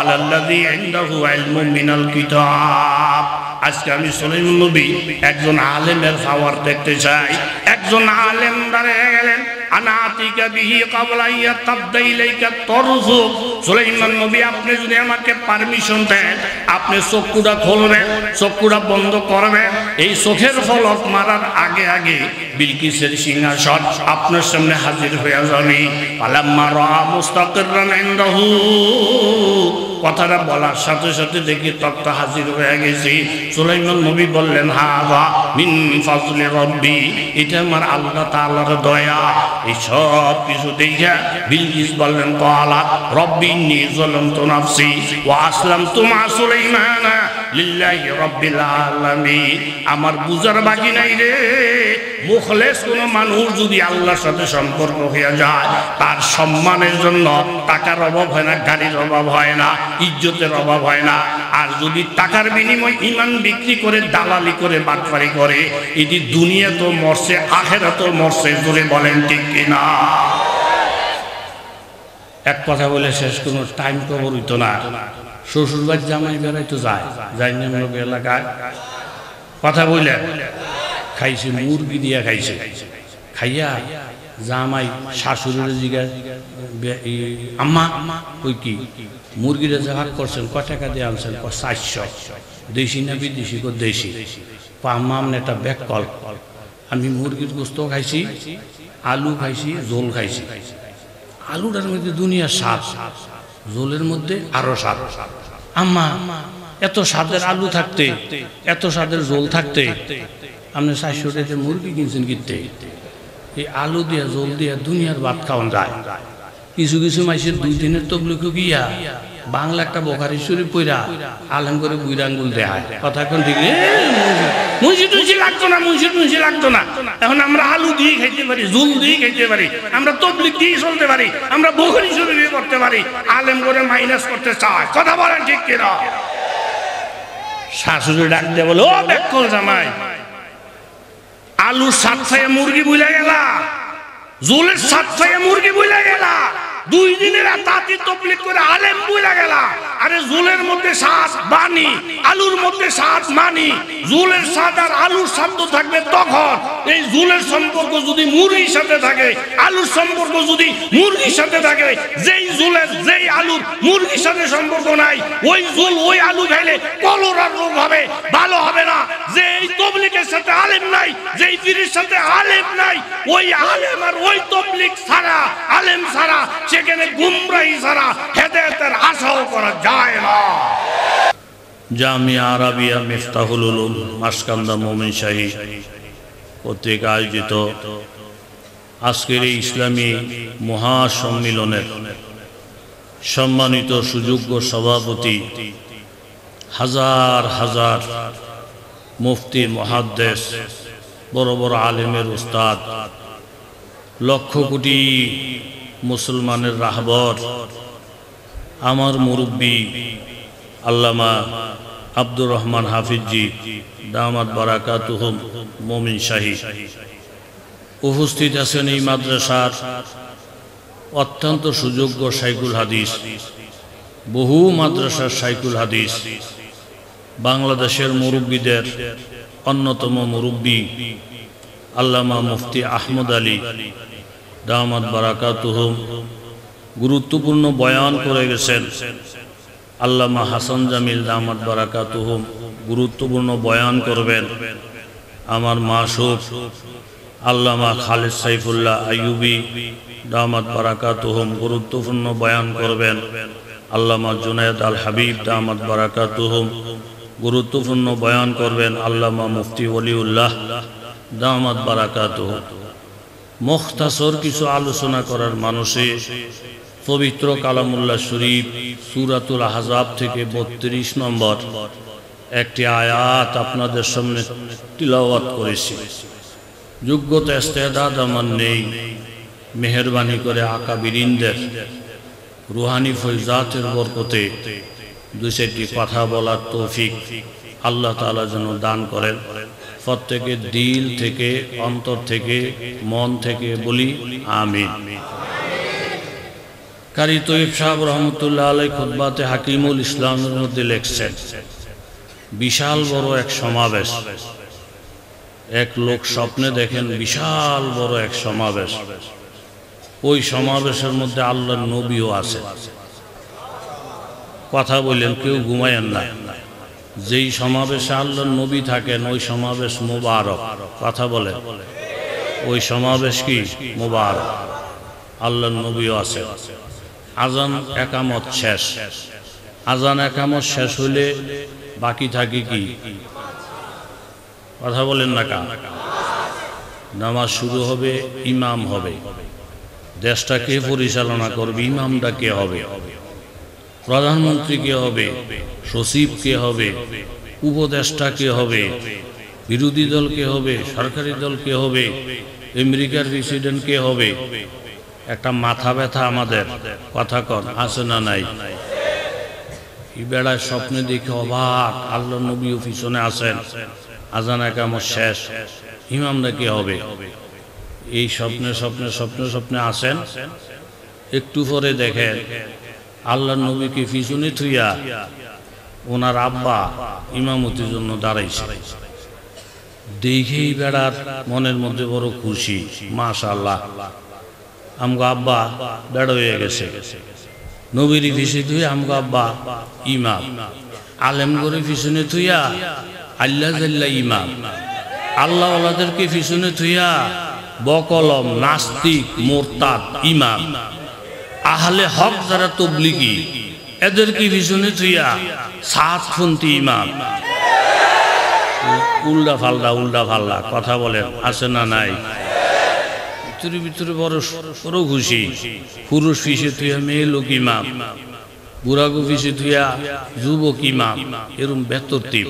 ক্বালাল্লাযী ইনদাহু ইলমুম মিনাল কিতাব। আজকে আমি সুলাইমান নবী একজন আলেমের পাওয়ার দেখতে চাই। একজন আলেম দাঁড়িয়ে গেলেন, আনা আতিকা বিহি ক্বাবলা ইয়াতাবদা ইলাইকা তরফুক। সুলাইমান নবী, আপনি যদি আমাকে পারমিশন দেন, আপনি চক্ষুটা খুলবেন, চক্ষুটা বন্ধ করবেন। এই চোখের ফলক মারার আগে আগে বিলকিসের সিংহাসন আপনার সামনে হাজির হয়ে যাবে। ফালাম্মা রাআ মুস্তাকিররান ইনদাহু, কথাটা বলার সাথে সাথে দেখি তক্তা হাজির হয়ে গেছি। সুলাইমান নবী বললেন, হাযা মিন ফাজলি রাব্বি, এটা আমার আল্লাহ তাআলার দয়া। এই সব কিছু দেখে বিলকিস বললেন, ক্বালা রাব্বি ইন্নী যালামতু নাফসি ওয়া আসলামতু মা সুলাইমানা লিল্লাহি রাব্বিল আলামিন। আমার বুঝার বাকি নাই রে, মুখলেস কোন মানুষ যদি আল্লাহর সাথে সম্পর্ক হয়ে যায়, তার সম্মানের জন্য টাকার অভাব হয় না, গাড়ির অভাব হয় না, ইজ্জতের অভাব হয় না। আর যদি টাকার বিনিময়ে ঈমান বিক্রি করে, দালালি করে, বাটপারি করে, এটি দুনিয়া তো মরছে, আখিরাত তো মরছে। জোরে বলেন ঠিক কিনা? এক কথা বলে শেষ কোনো টাইম কবর হইতো না। শ্বশুরবাড়ি জামাই বেড়াইতো যায়, যাই না এলাকায় কথা বলে খাইছে, মুরগি দিয়া খাইছে। খাইয়া জামাই শাশুড়ির জিগা, আম্মা ওই কি মুরগিটা যে ভাগ করছেন, ক টাকা দিয়ে আনছেন? 400। দেশি না বিদেশি? দেশি। আম্মা আমনে একটা ব্যাগ কল, আমি মুরগির গোস্ত খাইছি, আলু খাইছি, ঝোল খাইছি। আলুটার মধ্যে দুনিয়া স্বাদ, ঝোলের মধ্যে আরো স্বাদ। আম্মা, এত স্বাদের আলু থাকতে, এত স্বাদের ঝোল থাকতে আপনি 400 টাকা মুরগি কিনছেন কিনতে? এই আলু দিয়া ঝোল দিয়া দুনিয়ার ভাত খাওয়ান যায়। কিছু কিছু মাইসের 2 দিনের তবলিগ গিয়া বাংলা একটা বুখারী শরীফ পড়া আলেম করে বুইরা আঙ্গুল দেখায়। কথা কোন ঠিক? মুন্সি টুন্সি লাগতো না, মুন্সি টুন্সি লাগতো না। এখন আমরা আলু দিয়ে খাইতে পারি, ঝোল দিয়ে খাইতে পারি, আমরা তবলিগ দিয়ে চলতে পারি, আমরা বুখারী শরীফ করতে পারি। আলেম করে মাইনাস করতে চায়। কথা বলেন ঠিক কিনা? শাশুড়ি ডাক দিয়ে বলে, ও বেকল জামাই, আলুর স্বাদ খাইয়া মুরগি বুইলা গেলা, ঝোলের স্বাদ খাইয়া মুরগি বুইলা গেলা, 2 দিনের তাঁতি তবলিগ করে আলেম বুইলা গেলা। আরে ঝোলের মধ্যে স্বাদ বানি, আলুর মধ্যে স্বাদ মানি। ঝোলের স্বাদ আর আলুর স্বাদ তো থাকবে তখন। এই ঝোলের সম্পর্ক যদি মুরগির সাথে থাকে, আলুর সম্পর্ক যদি মুরগির সাথে থাকে, যেই ঝোলের যেই আলুর মুরগির সাথে সম্পর্ক নাই, ওই ঝোল ওই আলু খাইলে কলেরার রোগ হবে, ভালো হবে না। যেই তবলিগের সাথে আলেম নাই, যেই পীরের সাথে আলেম নাই, ওই আলেম আর ওই তবলিগ ছাড়া, আলেম ছাড়া সেখানে গুমরাহি ছাড়া হেদায়েতের আশাও করা যায় না। জামিয়া আরাবিয়া মিফতাহুল উলুম মাসকান্দা মোমিন শাহী কর্তৃক আয়োজিত আজকের এই ইসলামী মহাসম্মিলনের সম্মানিত সুযোগ্য সভাপতি, হাজার হাজার মুফতি, মুহাদ্দিস, বড় বড় আলেমের উস্তাদ, লক্ষ কোটি মুসলমানের রাহবর, আমার মুরব্বী আল্লামা আব্দুর রহমান হাফিজি দামাত বারাকাতুহুম মোমিন শাহী, উপস্থিত আছেন এই মাদ্রাসার অত্যন্ত সুযোগ্য শাইখুল হাদিস, বহু মাদ্রাসার শাইখুল হাদিস, বাংলাদেশের মুরব্বীদের অন্যতম মুরব্বী আল্লামা মুফতি আহমদ আলী দামাত বারাকাতুহুম, গুরুত্বপূর্ণ বয়ান করে গেছেন আল্লামা হাসান জামিল দামাত বারাকাতুহুম, গুরুত্বপূর্ণ বয়ান করবেন আমার মাসুক আল্লামা খালিদ সাইফুল্লাহ আইয়ুবী দামাত বারাকাতুহুম, গুরুত্বপূর্ণ বয়ান করবেন আল্লামা জুনায়েদ আল হাবিব দামাত বারাকাতুহুম, গুরুত্বপূর্ণ বয়ান করবেন আল্লামা মুফতি ওলিউল্লাহ দামাত বারাকাতুহুম। মুখতাসর কিছু আলোচনা করার মানুষে পবিত্র কালামুল্লাহ শরীফ সূরাতুল আহজাব থেকে 32 নম্বর একটি আয়াত আপনাদের সামনে তিলাওয়াত করেছি। যোগ্যতা ইস্তেদাদ আমার নেই, মেহেরবানি করে আকাবিরিনদের রুহানি ফয়জাতের বরকতে 2-4টি কথা বলার তৌফিক আল্লাহ তাআলা যেন দান করেন। প্রত্যেকের দিল থেকে, অন্তর থেকে, মন থেকে বলি আমিন। কারি তৈয়ব সাহেব রহমতুল্লাহ আলাই খুতবাতে হাকিমুল ইসলামের মধ্যে লিখছেন, বিশাল বড় এক সমাবেশ, এক লোক স্বপ্নে দেখেন বিশাল বড় এক সমাবেশ, ওই সমাবেশের মধ্যে আল্লাহর নবীও আছে। কথা বললেন, কেউ ঘুমায়েন না, যেই সমাবেশে আল্লাহর নবী থাকেন ওই সমাবেশ মুবারক। কথা বলে, ওই সমাবেশ কি মুবারক, আল্লাহর নবীও আছে। আজান একামত শেষ, আজান একামত শেষ হইলে বাকি থাকে কি? কথা বলেন না কা? নামাজ শুরু হবে, ইমাম হবে। দেশটা কে পরিচালনা করবে? ইমামটা কে হবে? প্রধানমন্ত্রী কে হবে? সচিব কে হবে? উপদেষ্টা কে হবে? বিরোধী দল কে হবে? সরকারি দল কে হবে? আমেরিকার প্রেসিডেন্ট কে হবে? একটা মাথা ব্যথা আমাদের। কথা কন, আছে না নাই? এই বেড়ায় স্বপ্নে দেখে অবাক, আল্লাহ নবীও পিছনে আছেন, আজান একামত শেষ, ইমামরা কে হবে? এই স্বপ্নে স্বপ্নে স্বপ্নে স্বপ্নে আসেন। একটু পরে দেখেন আল্লাহ নবীকে পিছনে থুইয়া ওনার আব্বা ইমামতির জন্য দাঁড়াইছে। দেখেই বেড়ার মনের মধ্যে বড় খুশি, মাশাআল্লাহ আমগো আব্বা বেড়া হয়ে গেছে। নবীর পিছনে থুইয়া আমগো আব্বা ইমাম, আলেম করে পিছনে থুইয়া আল্লাহ জাল্লা ইমাম, আল্লাহ ওলাদেরকে পিছনে থুইয়া বকলম নাস্তিক মোরতাদ ইমাম, আহলে হক যারা তবলিগি এদেরকে পিছনে থুইয়া সাতপন্থী ইমাম। উল্টা ফাল্লা উল্টা ফাল্লা। কথা বলেন, আছে না নাই? ভিতরে ভিতরে বড় বড় খুশি। পুরুষ পিছে থুইয়া মেয়ে লোক ইমাম, বুড়াগু পিছে থুইয়া যুবক ইমাম, এরম বেতরতিব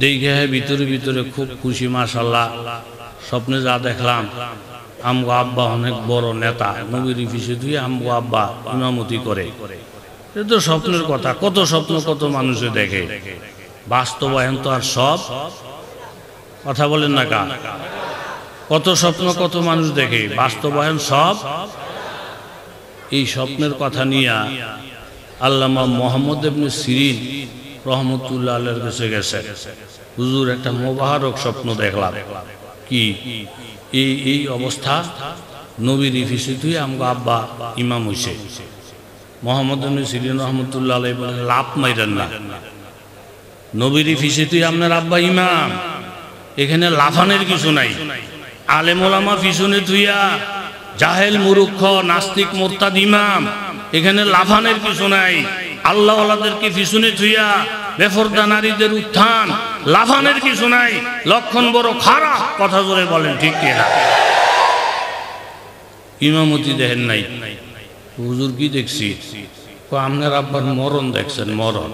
দেখে ভিতরে ভিতরে খুব খুশি, মাশাআল্লাহ। স্বপ্নে যা দেখলাম, আমগো আব্বা অনেক বড় নেতা, নবীর পিছে থুইয়া আমগো আব্বা ইমামতি করে। এটা তো স্বপ্নের কথা। কত স্বপ্ন কত মানুষে দেখে, বাস্তবায়ন তো আর সব। কথা বলেন না কা? কত স্বপ্ন কত মানুষ দেখে, বাস্তবায়ন সব। এই স্বপ্নের কথা নিয়ে আল্লামা মোহাম্মদ ইবনে সিরিন রহমতুল্লাহ আলাইহির কাছে গেছে, হুজুর একটা মোবারক স্বপ্ন দেখলাম। কি? এই অবস্থা, নবীর পিছে তুই আমগো আব্বা ইমাম হইছে। মোহাম্মদ ইবনে সিরিন রহমতুল্লাহ আলাইহি বলেন, লাভ মাইরেন না, নবীর পিছে তুই আপনার আব্বা ইমাম, এখানে লাফানের কিছু নাই। আলেম ওলামা পিছনে তুইয়া জাহেল মুরুক্ষ নাস্তিক মোরতাদ ইমাম, এখানে লাফানের কিছু নাই। আল্লাহ ওয়ালাদেরকে পিছনে থুইয়া বেফরদা নারীদের উত্থান, লাফানের কিছু নাই। লক্ষণ বড় খারাপ। কথা জোরে বলেন, ঠিক কিনা? ইমামতি দেখেন নাই? হুজুর কি দেখছি? আপনার আব্বার মরণ দেখছেন, মরণ।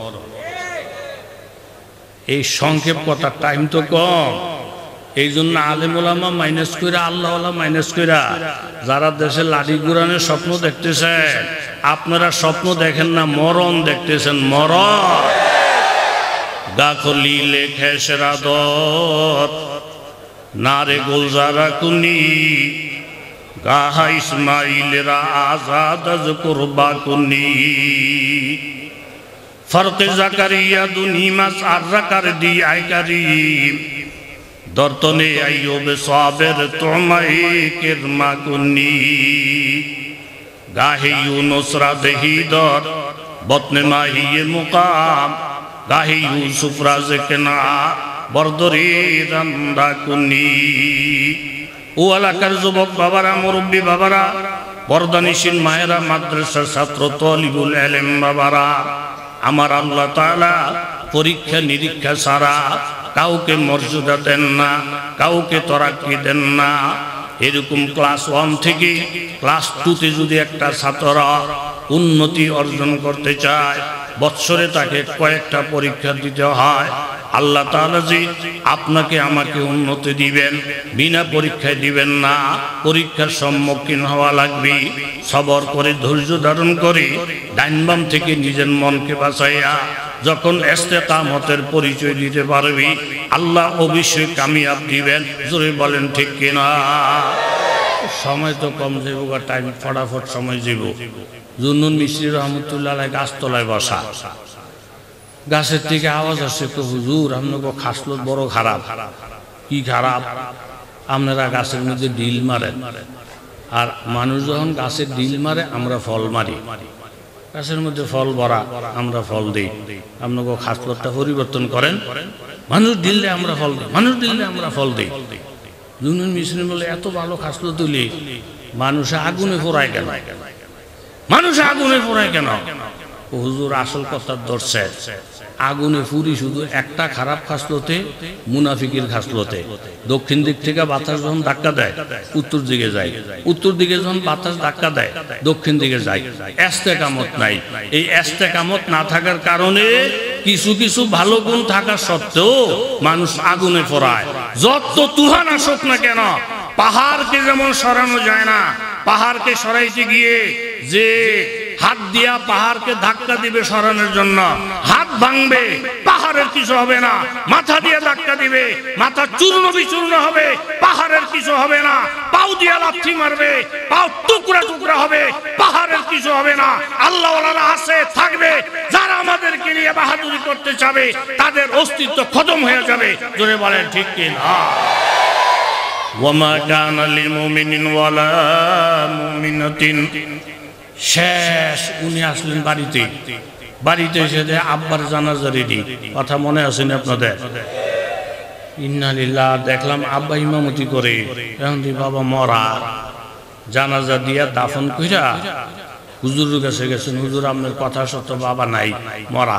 এই সংক্ষেপ কথা, টাইম তো কম, এই জন্য আলেম ওলামা মাইনাস কইরা, আল্লাহ ওয়ালা মাইনাস কইরা, যারা দেশে লাঠি গুরানের স্বপ্ন দেখতেছে, আপনারা স্বপ্ন দেখেন না, মরণ দেখতেছেন, মরণ। গাখলি লেখে সেরাদত নারে গোলজারা কুনি, গাহা ইসমাইলেরা আজাদ আজ কুরবা কুনি, ফরক জাকারিয়া দুনি মাস আররাকার দি আই কারিম, দর্তনে আইয়ুব সাবের তোমাই কিরমা কুনি, গাহে ইউনুস রাজহি দর বতনে মাহিয়ে মুকাম, গাহে ইউসুফ রাজকেনা বরদরি রান্দা কুনি। ও এলাকার যুবক বাবারা, মুরব্বী বাবারা, বরদানিশীল মায়েরা, মাদ্রাসার ছাত্র তলিবুল এলেম বাবারা, আমার আল্লাহ তাআলা পরীক্ষা নিরীক্ষা ছাড়া কাউকে মর্যাদা দেন না, কাউকে তরাক্কি দেন না। এরকম ক্লাস 1 থেকে ক্লাস 2তে যদি একটা ছাত্র উন্নতি অর্জন করতে চায়, বৎসরে তাকে কয়েকটা পরীক্ষা দিতে হয়। আল্লাহ তাআলা যে আপনাকে আমাকে উন্নতি দিবেন, বিনা পরীক্ষায় দিবেন না। পরীক্ষার সম্মুখীন হওয়া লাগবে, সবর করে ধৈর্য ধারণ করে ডাইন বাম থেকে নিজের মনকে বাঁচাইয়া যখন ইস্তেকামতের পরিচয় দিতে পারবি, আল্লাহ অবশ্যই কামিয়াব দিবেন। জোরে বলেন ঠিক কিনা? সময় তো কম যাব, টাইম ফটাফট সময় যাব। জুন্নুন মিশরি রহমতুল্লাহ আলাইহি গাছতলায় বসা, গাছের থেকে আওয়াজ আসছে, হুজুর আপনাকে খাসলত বড় খারাপ। কি খারাপ? আপনারা গাছের মধ্যে ডিল মারেন, আর মানুষ যখন গাছের ডিল মারে আমরা ফল মারি। গাছের মধ্যে ফল ভরা, আমরা ফল দিই। আপনাকে খাসলতটা পরিবর্তন করেন। মানুষ দিলে আমরা ফল দিই, মানুষ দিলে আমরা ফল দিই। জুন্নুন মিশরি বলে, এত ভালো খাসলত তুলি, মানুষে আগুনে পোড়ায় কেন? মানুষে আগুনে পোড়ায় কেন? হুজুর আসল কথা ধরছে, আগুনে ফুরি শুধু একটা খারাপ খাসলতে, মুনাফিকের খাসলতে। দক্ষিণ দিক থেকে বাতাস যখন ধাক্কা দেয় উত্তর দিকে যায়, উত্তর দিকে যখন বাতাস ধাক্কা দেয় দক্ষিণ দিকে যায়। ইস্তেকামত নাই। এই ইস্তেকামত না থাকার কারণে কিছু কিছু ভালো গুণ থাকা সত্ত্বেও মানুষ আগুনে পোড়ায়। যত তুফান আসুক না কেন, পাহাড়কে যেমন সরানো যায় না, পাহাড়কে সরাইতে গিয়ে যে হাত দিয়া পাহাড়কে ধাক্কা দিবে সরানোর জন্য, হাত ভাঙবে, পাহাড়ের কিছু হবে না। মাথা দিয়ে ধাক্কা দিবে, মাথা চূর্ণ বিচূর্ণ হবে, পাহাড়ের কিছু হবে না। পাও দিয়া লাথি মারবে, পাও টুকরা টুকরা হবে, পাহাড়ের কিছু হবে না। আল্লাহ ওয়ালারা আছে, থাকবে। যারা আমাদেরকে নিয়ে বাহাদুরি করতে চাবে তাদের অস্তিত্ব খতম হয়ে যাবে। জোরে বলেন ঠিক কি না? ওয়ামা কানা লিলমুমিনিন ওয়ালা মুমিনাতিন। শেষ উনি আসলেন বাড়িতে, বাড়িতে এসে আব্বার জানাজা রেডি। কথা মনে আছেন আপনাদের? ইন্না লিল্লাহ। দেখলাম আব্বা ইমামতি করে, এখন বাবা মরা। জানাজা দিয়া দাফন কইরা হুজুরের কাছে গেছেন, হুজুর আপনার কথা সত্য, বাবা নাই, মরা।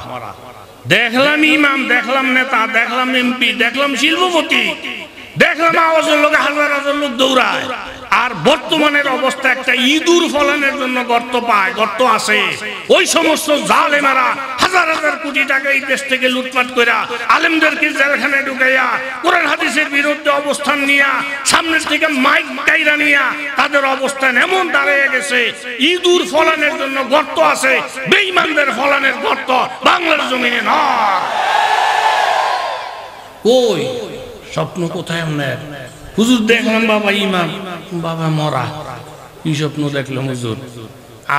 দেখলাম ইমাম, দেখলাম নেতা, দেখলাম এমপি, দেখলাম শিল্পপতি, দেখলাম আওয়াজের লোক হাজার হাজার লোক দৌড়ায়। আর বর্তমানের অবস্থা একটা ইঁদুর ফলানোর জন্য গর্ত পায়, গর্ত আছে। ওই সমস্ত জালেমারা হাজার হাজার কোটি টাকা এই দেশ থেকে লুটপাট কইরা আলেমদেরকে জেলখানায় ঢুকাইয়া কোরআন হাদিসের বিরুদ্ধে অবস্থান নিয়া, সামনের থেকে মাইক কাইরা নিয়া তাদের অবস্থান এমন দাঁড়িয়ে গেছে, ইঁদুর ফলানোর জন্য গর্ত আছে, বেঈমানদের ফলানোর গর্ত বাংলার জমিনে নয়। কই স্বপ্ন কোথায় আপনার? হুজুর দেখলাম বাবা ইমাম, বাবা মরা। কি স্বপ্ন দেখলাম হুজুর?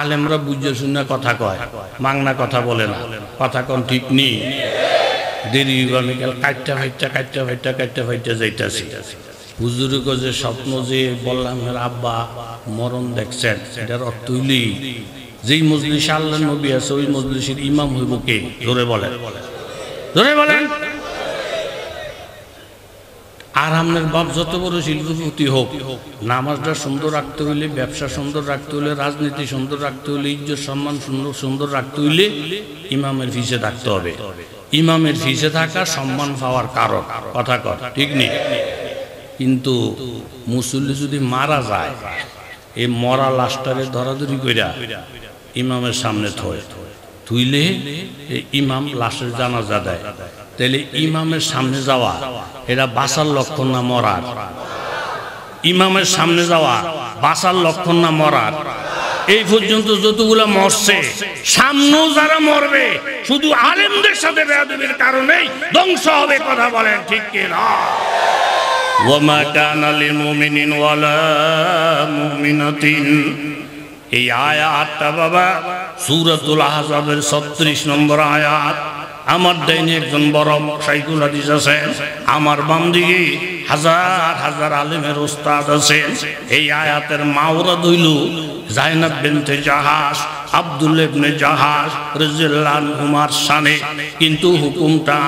আলেমরা বুঝে শুনে কথা কয়, মাংনা কথা বলে না। কথা কোন ঠিক নেই। দেরি বিকাল কাটটা ফাইটা যাইতাছি। হুজুর যে স্বপ্ন যে বললাম আব্বা মরণ দেখছেন, এটার অর্থ হইলি যেই মজলিসে আল্লাহ নবী আছে ওই মজলিসের ইমাম হইব কে? জোরে বলেন, জোরে বলেন। আর আপনার বাপ যত বড় শিল্পপতি হোক, নামাজটা সুন্দর রাখতে হইলে, ব্যবসা সুন্দর রাখতে হইলে, রাজনীতি সুন্দর রাখতে হইলে, ইজ্জত সম্মান সুন্দর রাখতে হইলে ইমামের ফিসে থাকতে হবে। ইমামের ফিসে থাকা সম্মান পাওয়ার কারণ। কথা কর ঠিক নেই? কিন্তু মুসল্লি যদি মারা যায়, এই মরা লাশটারে ধরাধরি কইরা ইমামের সামনে থুইলে ইমাম লাশের জানাজা দেয়। তাহলে ইমামের সামনে যাওয়া এটা বাঁচার লক্ষণ না মরার? ইমামের সামনে যাওয়া বাঁচার লক্ষণ না মরার? এই পর্যন্ত যতগুলা মরছে, সামনেও যারা মরবে শুধু আলেমদের সাথে বেয়াদবির কারণেই ধ্বংস হবে। কথা বলেন ঠিক কি না? ওয়ামা কানা লিল মুমিনিন ওয়ালা মুমিনাতিন। এই আয়াতটা বাবা সূরাতুল আহজাবের 36 নম্বর আয়াত। আমার ডাইনে একজন বড় শাইখুল হাদিস আছে, আমার বাম দিকে হাজার হাজার আলেমের উস্তাদ আছে। এই আয়াতের মাওরাদ হইল জাইনাব বিনতে জাহাশ, আব্দুল্লাহ ইবনে জাহাশ রাদিয়াল্লাহু আনহুমার শানে। কিন্তু হুকুমটা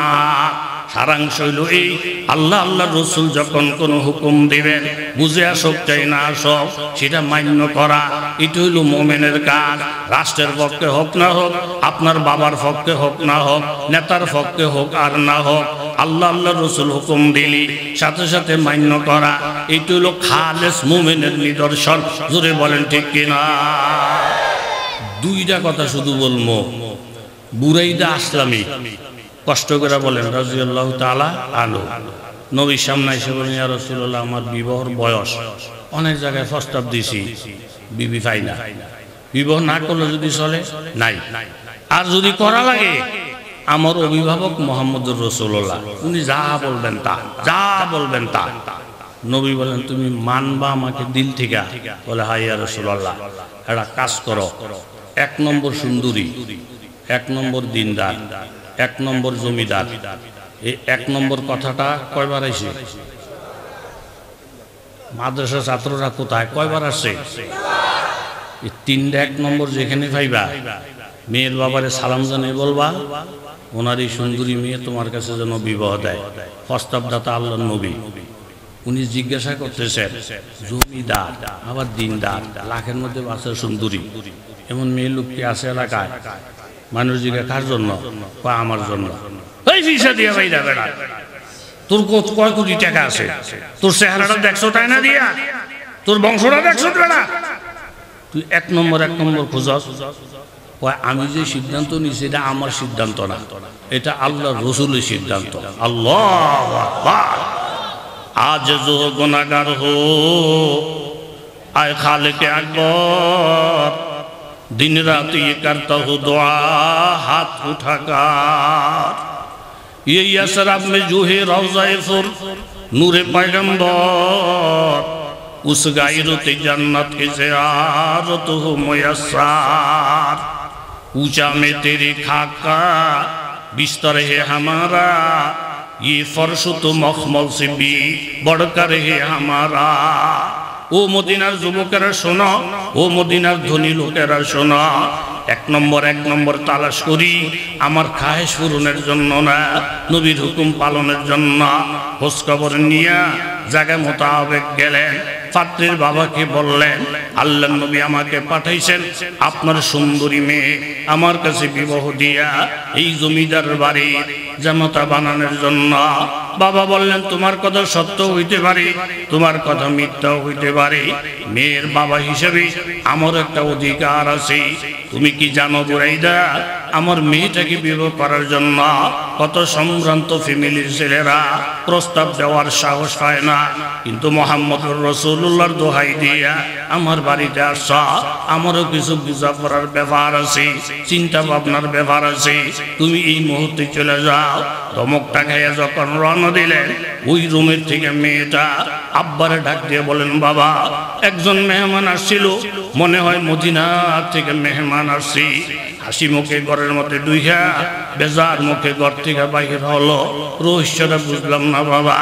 সারাংশ হইল এই, আল্লাহ আল্লাহর রাসূল যখন কোন হুকুম দিবেন, বুঝে আসুক চাই না আসুক, সেটা মান্য করা। এটা হইল মুমিনের কাজ। রাষ্ট্রের পক্ষে হোক না হোক, আপনার বাবার পক্ষে হোক না হোক, নেতার পক্ষে হোক আর না হোক, আল্লাহ আল্লাহর রাসূল হুকুম দিলি সাথে সাথে মান্য করা। এটা হইল খালেস মুমিনের নিদর্শন। জোরে বলেন ঠিক কিনা? দুইটা কথা শুধু বলবো। বুরাইদা আসলামী কষ্ট করে বলেন রাদিয়াল্লাহু তাআলা আনহু, নবীর সামনে এসে বলেন, ইয়া রাসূলুল্লাহ, আমার বিবাহের বয়স, অনেক জায়গায় প্রস্তাব দিছি, বিবি পাই না। বিবাহ না করলে যদি চলে নাই, আর যদি করা লাগে আমার অভিভাবক মুহাম্মদুর রাসূলুল্লাহ, উনি যা বলবেন তা, যা বলবেন তা। নবী বলেন, তুমি মানবা আমাকে দিল থেকে? বলে, হ্যাঁ ইয়া রাসূলুল্লাহ। একটা কাজ করো, এক নম্বর সুন্দরী, এক নম্বর দিনদার, এক নম্বর জমিদার। এই এক নম্বর কথাটা কয়বার আসে? মাদ্রাসা ছাত্ররা কোথায় কয়বার আসে? এই তিনটা এক নম্বর যেখানে পাইবা, মেয়ের বাবারে সালাম জানিয়ে বলবা, ওনার এই সুন্দরী মেয়ে তোমার কাছে যেন বিবাহ দেয়। প্রস্তাবদাতা আল্লাহর নবী। উনি জিজ্ঞাসা করতেছেন, জমিদার আবার দিনদার, লাখের মধ্যে বাঁচা সুন্দরী, এমন মেয়ে লোক কি আছে এলাকায়? মানুষ জিজ্ঞাসা কার জন্য? আমার জন্য। এই ভিসা দিয়া ভাই যাবে না, তোর কয় কোটি টাকা আছে, তোর চেহারাটা দেখছো তাই না দিয়া, তোর বংশটা দেখছো না, তুই এক নম্বর খোঁজস। আমি যে সিদ্ধান্ত নিছি এটা আমার সিদ্ধান্ত না, এটা আল্লাহর রসুলের সিদ্ধান্ত। আল্লাহু আকবার। आज जो गुनाहगार हो आए खालिक अकबर, दिन रात ये करता हूँ दुआ हाथ उठाकर, ये यसरब में जो है रौज़ाए फुर नूरे पैगंबर, उस गायरते जन्नत की ज़ियारत हो मुयस्सर, ऊंचा में तेरी खाक का बिस्तर है हमारा, ये फर्श तो मखमल से भी बढ़कर है हमारा। ও মদিনার যুবকেরা শোনো, ও মদিনার ধনী লোকেরা শোনো, এক নম্বর তালাশ করি আমার খায়েশ পূরণের জন্য না, নবীর হুকুম পালনের জন্য। খোঁজ খবর নিয়ে জায়গা মোতাবেক গেলেন। পাত্রের বাবাকে বললেন, আল্লাহর নবী আমাকে পাঠাইছেন আপনার সুন্দরী মেয়ে আমার কাছে বিবাহ দিয়া এই জমিদার বাড়ির জামাতা বানানোর জন্য। বাবা বললেন, তোমার কথা সত্য হইতে পারে, তোমার কথা মিথ্যাও হইতে পারে, মেয়ের বাবা হিসেবে আমার একটা অধিকার আছে। তুমি কি জানো বুরাইদা, আমার মেয়েটাকে বিবাহ করার জন্য কত সম্ভ্রান্ত ফ্যামিলির ছেলেরা প্রস্তাব দেওয়ার সাহস পায় না, কিন্তু মুহাম্মদুর রাসূলুল্লাহর দোহাই দিয়া আমার বাড়িতে আসা, আমারও কিছু বোঝাপড়ার ব্যাপার আছে, চিন্তা ভাবনার ব্যাপার আছে, তুমি এই মুহূর্তে চলে যাও। ধমকটা খাইয়া যখন রওনা দিলেন, ওই রুমের থেকে মেয়েটা আব্বারে ডাক দিয়ে বলেন, বাবা একজন মেহমান আসছিল, মনে হয় মদিনা থেকে মেহমান আসছি। হাসি মুখে ঘরের মধ্যে ডুইয়া বেজার মুখে ঘর থেকে বাইরে হলো, রহস্যটা বুঝলাম না বাবা।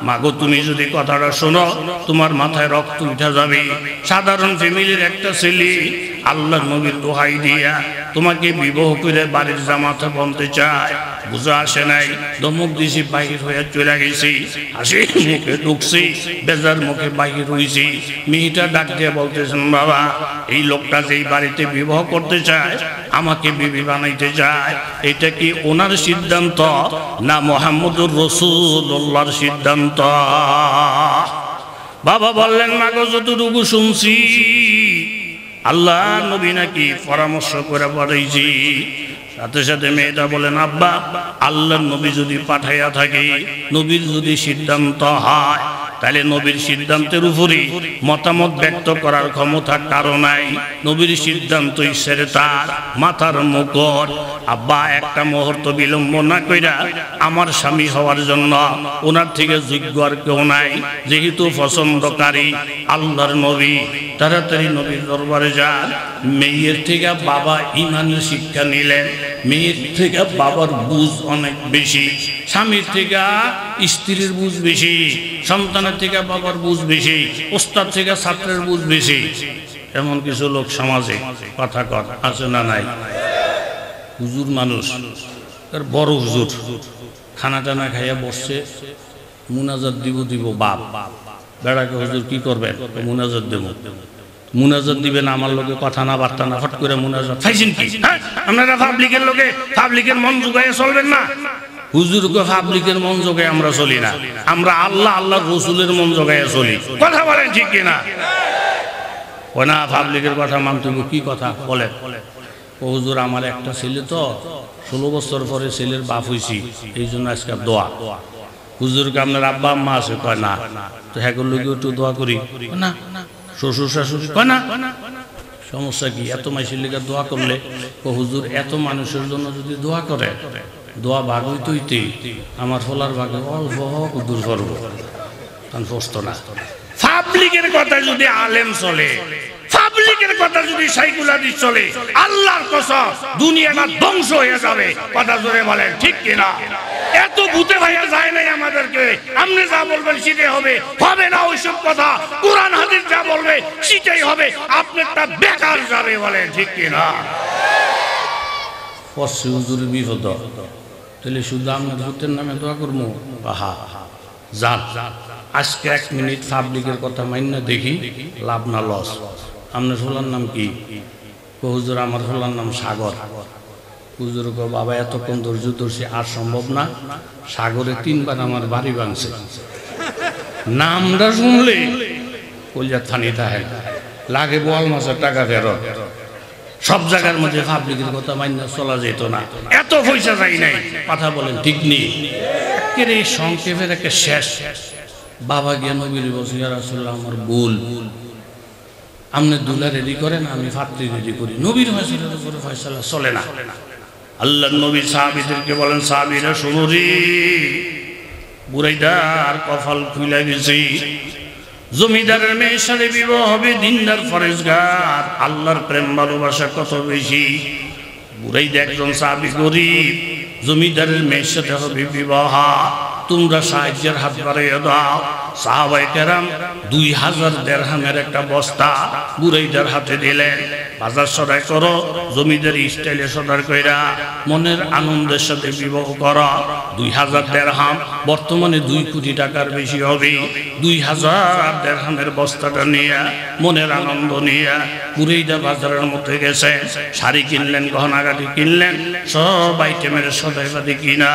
মাগো তুমি যদি কথাটা শোনো তোমার মাথায় রক্ত উঠে যাবে। সাধারণ ফ্যামিলির একটা ছেলে আল্লাহর নবীর দোহাই দিয়া তোমাকে বিবাহ করে বাড়ির জামাতা বলতে চায়, বুঝা আসে নাই, ধমক দিছি, বাহির হয়ে চলে গেছি, হাসি মুখে ঢুকছি, বেজার মুখে বাহির হয়েছি। মেয়েটা ডাক দিয়ে বলতেছেন, বাবা এই লোকটা যেই বাড়িতে বিবাহ করতে চায়, আমাকে বিবি বানাইতে চায়, এটা কি ওনার সিদ্ধান্ত না মুহাম্মদুর রাসূলুল্লাহর সিদ্ধান্ত? বাবা বললেন, মাগো যতটুকু শুনছি আল্লাহ নবী নাকি পরামর্শ করে পাঠাইছি। সাথে সাথে মেয়েটা বলেন, আব্বা আল্লাহর নবী যদি পাঠাইয়া থাকে, নবীর যদি সিদ্ধান্ত হয়, তাহলে নবীর সিদ্ধান্তের উপরে মতামত ব্যক্ত করার ক্ষমতা কারো নাই। নবীর সিদ্ধান্তই সেরে তার মাথার মুকুট। আব্বা একটা মুহূর্ত বিলম্ব না কইরা আমার স্বামী হওয়ার জন্য ওনার থেকে যোগ্য আর কেউ নাই, যেহেতু পছন্দকারী আল্লাহর নবী, তাড়াতাড়ি নবীর দরবারে যান। মেয়ের থেকে বাবা ইমানের শিক্ষা নিলেন, মেয়ের থেকে বাবার বুঝ অনেক বেশি, স্বামীর থেকে স্ত্রীর বুঝ বেশি, সন্তানের থেকে বাবার বুঝ বেশি, ওস্তাদ থেকে ছাত্রের বুঝ বেশি। এমন কিছু লোক সমাজে কথা আছে না নাই? হুজুর মানুষ, বড় হুজুর খানা টানা খাইয়া বসছে, মুনাজাত দিব বাপ বেড়াকে, হুজুর কি করবেন? মুনাজাত দেব। মুনাজাত দিবেন, আমার লোকে কথা না বার্তা না, হট করে মুনাজাত খাইছেন কি? আপনারা পাবলিকের লোকে পাবলিকের মন জোগাইয়া চলবেন না। হুজুরকে পাবলিকের মন জোগায় আমরা চলি না, আমরা আল্লাহর রসুলের মন জোগাইয়া চলি। কথা বলেন ঠিক কিনা? ও না, পাবলিকের কথা মানতে কি কথা বলে? ও হুজুর আমার একটা ছেলে তো 16 বছর পরে ছেলের বাপ হয়েছি, এই জন্য আজকে দোয়া। হুজুরকে আপনার আব্বা আম্মা আছে? কয় না। তো হ্যাঁ লোকে একটু দোয়া করি না। শ্বশুর শাশুড়ি? কয় না। সমস্যা কি? এত মাইসের লিগে দোয়া করলে? ও হুজুর এত মানুষের জন্য যদি দোয়া করে, দোয়া ভাগ হইতে আমার ফলার ভাগে অল্প দূর করবো, কারণ প্রস্ত না। পাবলিকের কথা যদি আলেম চলে, তাবলীগের কথা যদি সাইকুল হাদিস চলে আল্লাহর কসম দুনিয়াটা ধ্বংস হয়ে যাবে কথা জোরে বলেন ঠিক কিনা এত ভূতে ভাইয়া যায় নাই আমাদেরকে আপনি যা বলবেন সেটাই হবে হবে না ওইসব কথা কোরআন হাদিস যা বলবে সেটাই হবে আপনারটা বেকার যাবে বলেন ঠিক কিনা পশ্চি হুজুর বিপদ তাহলে শুধু আমরা ভূতের নামে দোয়া করবো আহা যান আজকে 1 মিনিট পাবলিকের কথা মাইনা দেখি লাভ না লস আপনার হলার নাম কি হুজুর আমার হলার নাম সাগর হুজুর কো বাবা এতক্ষণ ধৈর্য ধরছি আর সম্ভব না সাগরে 3 বার আমার বাড়ি ভাঙছে নামটা শুনলে কলজার থানি তাহে লাগে বল মাসের টাকা ফেরত সব জায়গার মধ্যে পাবলিকের কথা মাইনা চলা যেত না এত পয়সা যাই নাই কথা বলেন ঠিক নেই একের এই সংক্ষেপের একটা শেষ বাবা গিয়া নবীর বলছে ইয়া রাসূলুল্লাহ আমার ভুল আপনি দুলা রেডি করেন আমি ফাত্রি রেডি করি নবীর ফয়সালার উপরে ফয়সালা চলে না আল্লাহর নবী সাহাবীদেরকে বলেন সাহাবীরা শুনো রে বুরাইদার কপাল খুলে গেছে জমিদারের মেয়ের সাথে বিবাহ হবে দিনদার ফরেজগার আল্লাহর প্রেম ভালোবাসা কত বেশি বুরাইদা একজন সাহাবী গরিব জমিদারের মেয়ের সাথে হবে বিবাহ তোমরা সাহায্যের হাত বাড়াইয়া দাও সাহাবায়ে কেরাম 2000 দিরহামের একটা বস্তা বুরাইদার হাতে দিলেন বাজার সদাই করো জমিদারি স্টাইলে সদার কইরা মনের আনন্দের সাথে বিবাহ করো 2000 দিরহাম বর্তমানে 2 কোটি টাকার বেশি হবে 2000 দিরহামের বস্তাটা নিয়ে মনের আনন্দ নিয়ে বুরাইদা বাজারের মধ্যে গেছে শাড়ি কিনলেন গহনাগাটি কিনলেন সব আইটেমের সদাইবাদি কিনা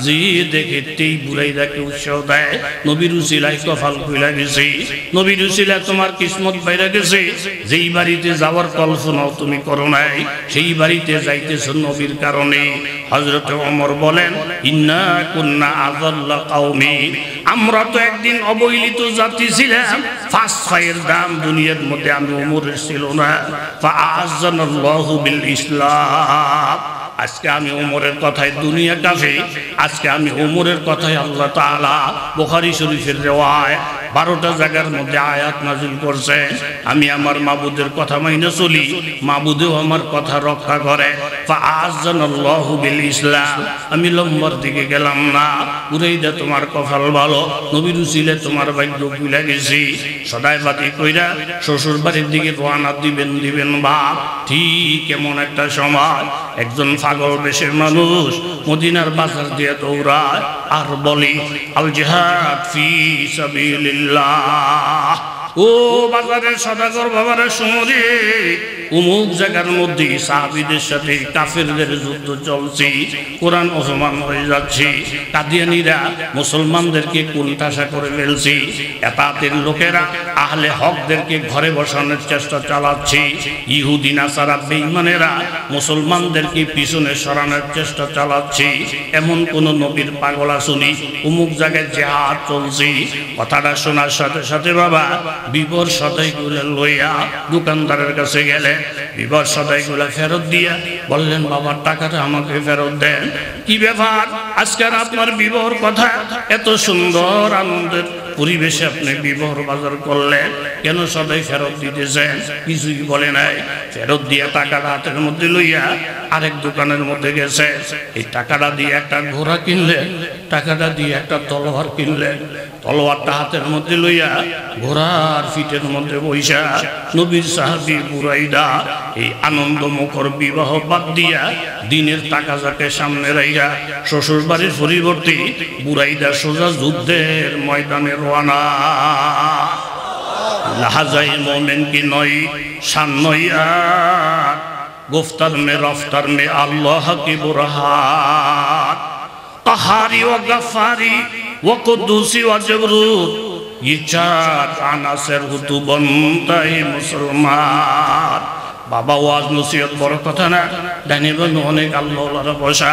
যে দেখেতেই বুরাইদাকে উৎসাহ দেয় নবীর উসিলায় কপাল খুলে গেছে নবীর উসিলায় তোমার কিসমত বাইরে গেছে যেই বাড়িতে যাওয়ার কল্পনাও তুমি করো নাই সেই বাড়িতে যাইতেছো নবীর কারণে হযরত ওমর বলেন ইন্না কুন্না আযাল্লা কওমি আমরা তো একদিন অবহেলিত জাতি ছিলাম 5 দাম দুনিয়ার মধ্যে আমি ওমরের ছিল না ফাআযানাল্লাহু বিল ইসলাম আজকে আমি ওমরের কথায় দুনিয়া কাফে আজকে আমি ওমরের কথায় আল্লাহ তাআলা বুখারী শরীফের রিওয়ায়াত 12টা জায়গার মধ্যে আয়াত নাযিল করছে আমি আমার মাবুদের কথা মাইনে চলি মাবুদেও আমার কথা রক্ষা করে ফাআযানাল্লাহু বিল ইসলাম আমি লম্বার দিকে গেলাম না বুরাইদা তোমার কপাল ভালো নবীর উসিলে তোমার ভাগ্য খুলে গেছি সদাইবাতি কইরা শ্বশুর বাড়ির দিকে রওনা দিবেন বাপ ঠিক এমন একটা সময় একজন পাগল বেশের মানুষ মদিনার বাজার দিয়ে দৌড়ায় আর বলি আল জিহাদ ফি সাবিলিল্লাহ ও বাজারের সদাগর বাবারা শুনে অমুক জায়গার মধ্যে সাহাবীদের সাথে কাফেরদের যুদ্ধ চলছে কোরআন অপমান হয়ে যাচ্ছে কাদিয়ানীরা মুসলমানদেরকে কুলটাসা করে ফেলছে এতাতের লোকেরা আহলে হকদেরকে ঘরে বসানোর চেষ্টা চালাচ্ছে ইহুদি নাসারা বেঈমানেরা মুসলমানদেরকে পিছনে সরানোর চেষ্টা চালাচ্ছে এমন কোন নবীর পাগল আসুনি অমুক জায়গায় জিহাদ চলছে কথাটা শোনার সাথে সাথে বাবা বিবর সদাইগুলো লইয়া দোকানদারের কাছে গেলে বিবর সদাইগুলো ফেরত দিয়া বললেন বাবার টাকাটা আমাকে ফেরত দেন কি ব্যাপার আজকের আপনার বিবর কথা এত সুন্দর আনন্দের পরিবেশে আপনি বিবর বাজার করলেন কেন সদাই ফেরত দিতেছেন কিছুই বলে নাই ফেরত দিয়া টাকাটা হাতের মধ্যে লইয়া আরেক দোকানের মধ্যে গেছে এই টাকাটা দিয়ে একটা ঘোড়া কিনলেন টাকাটা দিয়ে একটা তলোয়ার কিনলেন তলোয়ারটা হাতের মধ্যে লইয়া ঘোড়ার ফিটের মধ্যে বইসা নবীর সাহাবী বুরাইদা এই আনন্দমুখর বিবাহ বাদ দিয়া দিনের তাকাজাকে সামনে রাইয়া শ্বশুর বাড়ির পরিবর্তে বুরাইদা সোজা যুদ্ধের ময়দানে রওনা লাহাজাই মোমেন কি নয় শান নইয়া गुफ्तर में रफ्तार में अल्लाह की बुरहान कहारी व गफ्फारी व कुद्दूसी व जबरूत ये 4 अनासर तो बनता है मुसलमान বাবা ওয়াজ নসিহত বড় কথা না, ডাইনে বামে অনেক আল্লাহওয়ালারা বসা,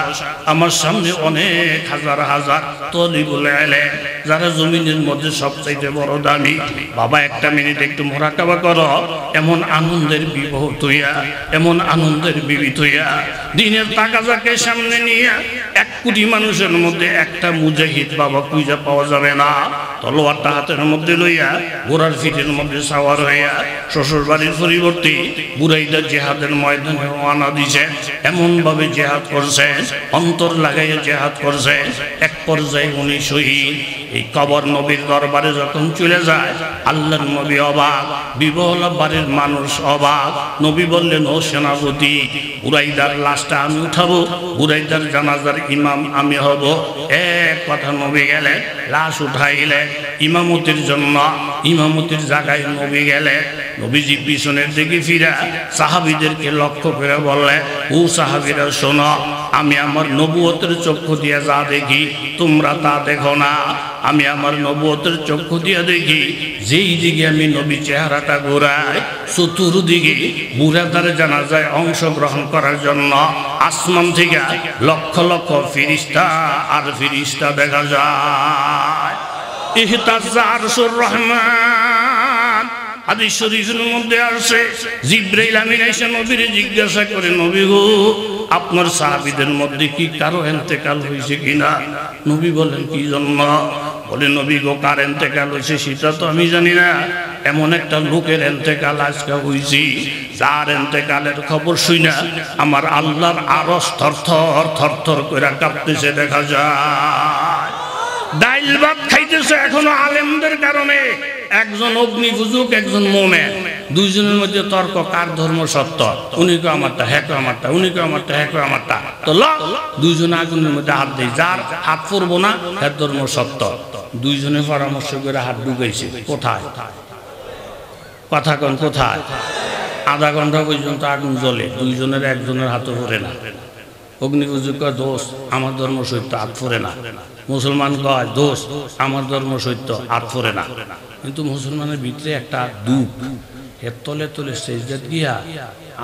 আমার সামনে অনেক হাজার হাজার তলিবুল ইলম, যারা জমিনের মধ্যে সবচাইতে বড় দামি। বাবা একটা মিনিট একটু মুরাকাবা করো, এমন আনন্দের বিবাহ তুইয়া, এমন আনন্দের বিবি তুইয়া, দিনের তাকাজাকে সামনে নিয়ে 1 কোটি মানুষের মধ্যে একটা মুজাহিদ বাবা খুঁজে পাওয়া যাবে না। তলোয়ারটা হাতের মধ্যে লইয়া ঘোড়ার ফিটের মধ্যে সাওয়ার হইয়া শ্বশুর বাড়ির পরিবর্তে বুরাইদা জেহাদের ময়দানে রওনা দিছে। এমন ভাবে জেহাদ করছে, অন্তর লাগাইয়া জেহাদ করছে, এক পর্যায়ে উনি শহীদ। এই কবর নবীর দরবারে যখন চলে যায়, আল্লাহর নবী অবাক, বিবহলা বাড়ির মানুষ অবাক। নবী বললেন, ও সেনাপতি, বুরাইদার লাশটা আমি উঠাবো, বুরাইদার জানাজার ইমাম আমি হব। এক কথা নবী গেলেন, লাশ উঠাইলেন ইমামতির জন্য, ইমামতির জায়গায় নবী গেলেন। নবীজি পিছনের দিকে ফিরা সাহাবীদেরকে লক্ষ্য করে বললেন, ও সাহাবীরা শোনো, আমি আমার নবুয়তের চক্ষু দিয়ে যা দেখি তোমরা তা দেখো না। আমি আমার নবুয়তের চক্ষু দিয়ে দেখি, যেই দিকে আমি নবী চেহারাটা ঘোরাই, চতুর্দিকে বুরাদার জানাজায় অংশগ্রহণ করার জন্য আসমান থেকে লক্ষ লক্ষ ফিরিস্তা আর ফিরিস্তা দেখা যায়। ইহতাজ্জা আরশুর রহমান, হাদিস শরীফের মধ্যে আসে, জিবরাইল আমিন এসে নবীরে জিজ্ঞাসা করে, নবী গো, আপনার সাহাবীদের মধ্যে কি কারো ইন্তেকাল হয়েছে কিনা? নবী বলেন, কি জন্য? বলে, নবী গো, কার ইন্তেকাল হয়েছে সেটা তো আমি জানি না, এমন একটা লোকের ইন্তেকাল আজকে হয়েছে, যার ইন্তেকালের খবর শুনা আমার আল্লাহর আরশ থরথর থরথর করে কাঁপতেছে দেখা যায়। ডাইল ভাত খাইতেছে এখনো আলেমদের কারণে। একজন অগ্নিপূজক, একজন মোমেন, দুইজনের মধ্যে তর্ক, কার ধর্ম সত্য। উনি কো আমারটা, হ্যাঁ কো আমারটা, উনি কো আমারটা, হ্যাঁ কো আমারটা। তো দুইজন আগুনের মধ্যে হাত দেয়, যার হাত পড়বো না হ্যাঁ ধর্ম সত্য। দুইজনে পরামর্শ করে হাত ঢুকাইছে কোথায়? কথা কন কোথায়? আধা ঘন্টা পর্যন্ত আগুন জ্বলে, দুইজনের একজনের হাতে পড়ে না। অগ্নিপূজক কয়, দোষ আমার ধর্ম সত্য, হাত পড়ে না। মুসলমান কয়, দোষ আমার ধর্ম সত্য, হাত পড়ে না। কিন্তু মুসলমানের ভিতরে একটা দুঃখ, এর তলে তলে সেজদাত গিয়া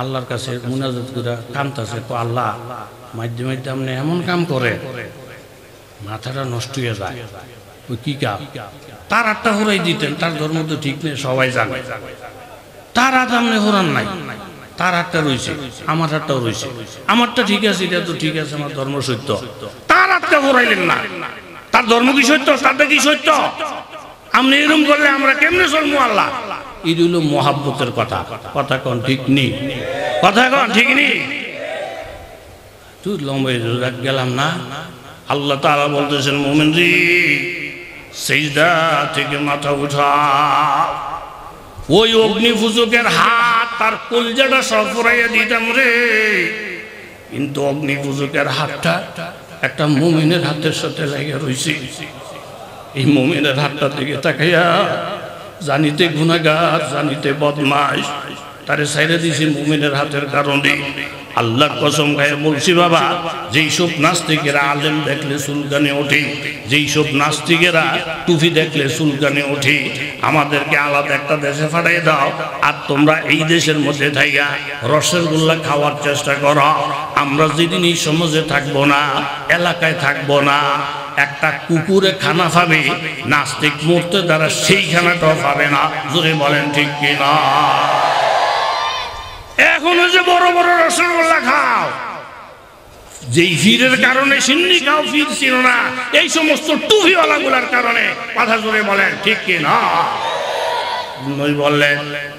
আল্লাহর কাছে মুনাজাত করে কাঁদতেছে, আল্লাহ মাধ্যমে মাধ্যমে আপনি এমন কাম করে মাথাটা নষ্ট হয়ে যায়। ওই কি কাম? তার হাতটা হরাই দিতেন, তার ধর্ম তো ঠিক নেই, সবাই জানে। তার হাত আপনি হরান নাই, তার হাতটা রয়েছে, আমার হাতটাও রয়েছে। আমারটা ঠিক আছে, এটা তো ঠিক আছে, আমার ধর্ম সত্য। তার হাতটা হরাইলেন না, তার ধর্ম কি সত্য, তারটা কি সত্য? আপনি এরকম করলে আমরা কেমনে চলবো? আল্লাহ, এই হলো মহাব্বতের কথা। কথা কন ঠিক নেই? কথা কন ঠিক নেই? তুই লম্বাই গেলাম না। আল্লাহ তাআলা বলতেছেন, মুমিন রে, সিজদা থেকে মাথা উঠা। ওই অগ্নিপূজকের হাত তার কলজাটা সব পুরাইয়া দিতাম রে, কিন্তু অগ্নিপূজকের হাতটা একটা মুমিনের হাতের সাথে লেগে রয়েছে। এই মুমিনের হাতটার দিকে তাকাইয়া জানিতে গুনাহগার, জানিতে বদমাশ, তারে ছাইড়া দিয়েছি মুমিনের হাতের কারণে। আল্লাহর কসম খাইয়া বলছি বাবা, যেই সব নাস্তিকেরা আলেম দেখলে চুলকানে ওঠে, যেই সব নাস্তিকেরা টুপি দেখলে চুলকানে ওঠে, আমাদেরকে আলাদা একটা দেশে পাঠাই দাও, আর তোমরা এই দেশের মধ্যে থাইয়া রসের গোল্লা খাওয়ার চেষ্টা করো। আমরা যেদিন এই সমাজে থাকবো না, এলাকায় থাকবো না, একটা কুকুরে খানা পাবে, নাস্তিক মূর্তে দ্বারা সেই খানাটাও পাবে না। জোরে বলেন ঠিক কিনা? এখনো যে বড় বড় রসগোল্লা খাও, যেই ফিরের কারণে সিন্নি খাও, ফির ছিল না, এই সমস্ত টুপিওয়ালা গুলার কারণে। কথা জোরে বলেন ঠিক কিনা? নবী বললেন,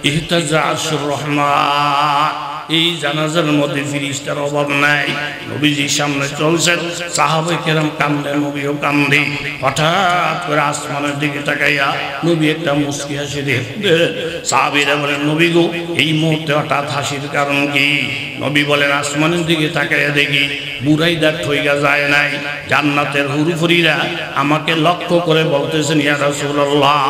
ইহতাজ্জা আরশুর রহমান, এই জানাজার মধ্যে ফিরিস্তার অভাব নাই। নবীজির সামনে চলছেন, সাহাবায়ে কেরাম কান্দে, নবীও কান্দে। হঠাৎ করে আসমানের দিকে তাকাইয়া নবী একটা মুস্কি হাসি দিয়ে সাহাবীরা বলেন, নবী গো, এই মুহূর্তে হঠাৎ হাসির কারণ কি? নবী বলেন, আসমানের দিকে তাকাইয়া দেখি বুরাইদার ঠইগা যায় নাই। জান্নাতের হুরুফুরিরা আমাকে লক্ষ্য করে বলতেছেন, ইয়া রাসূলুল্লাহ,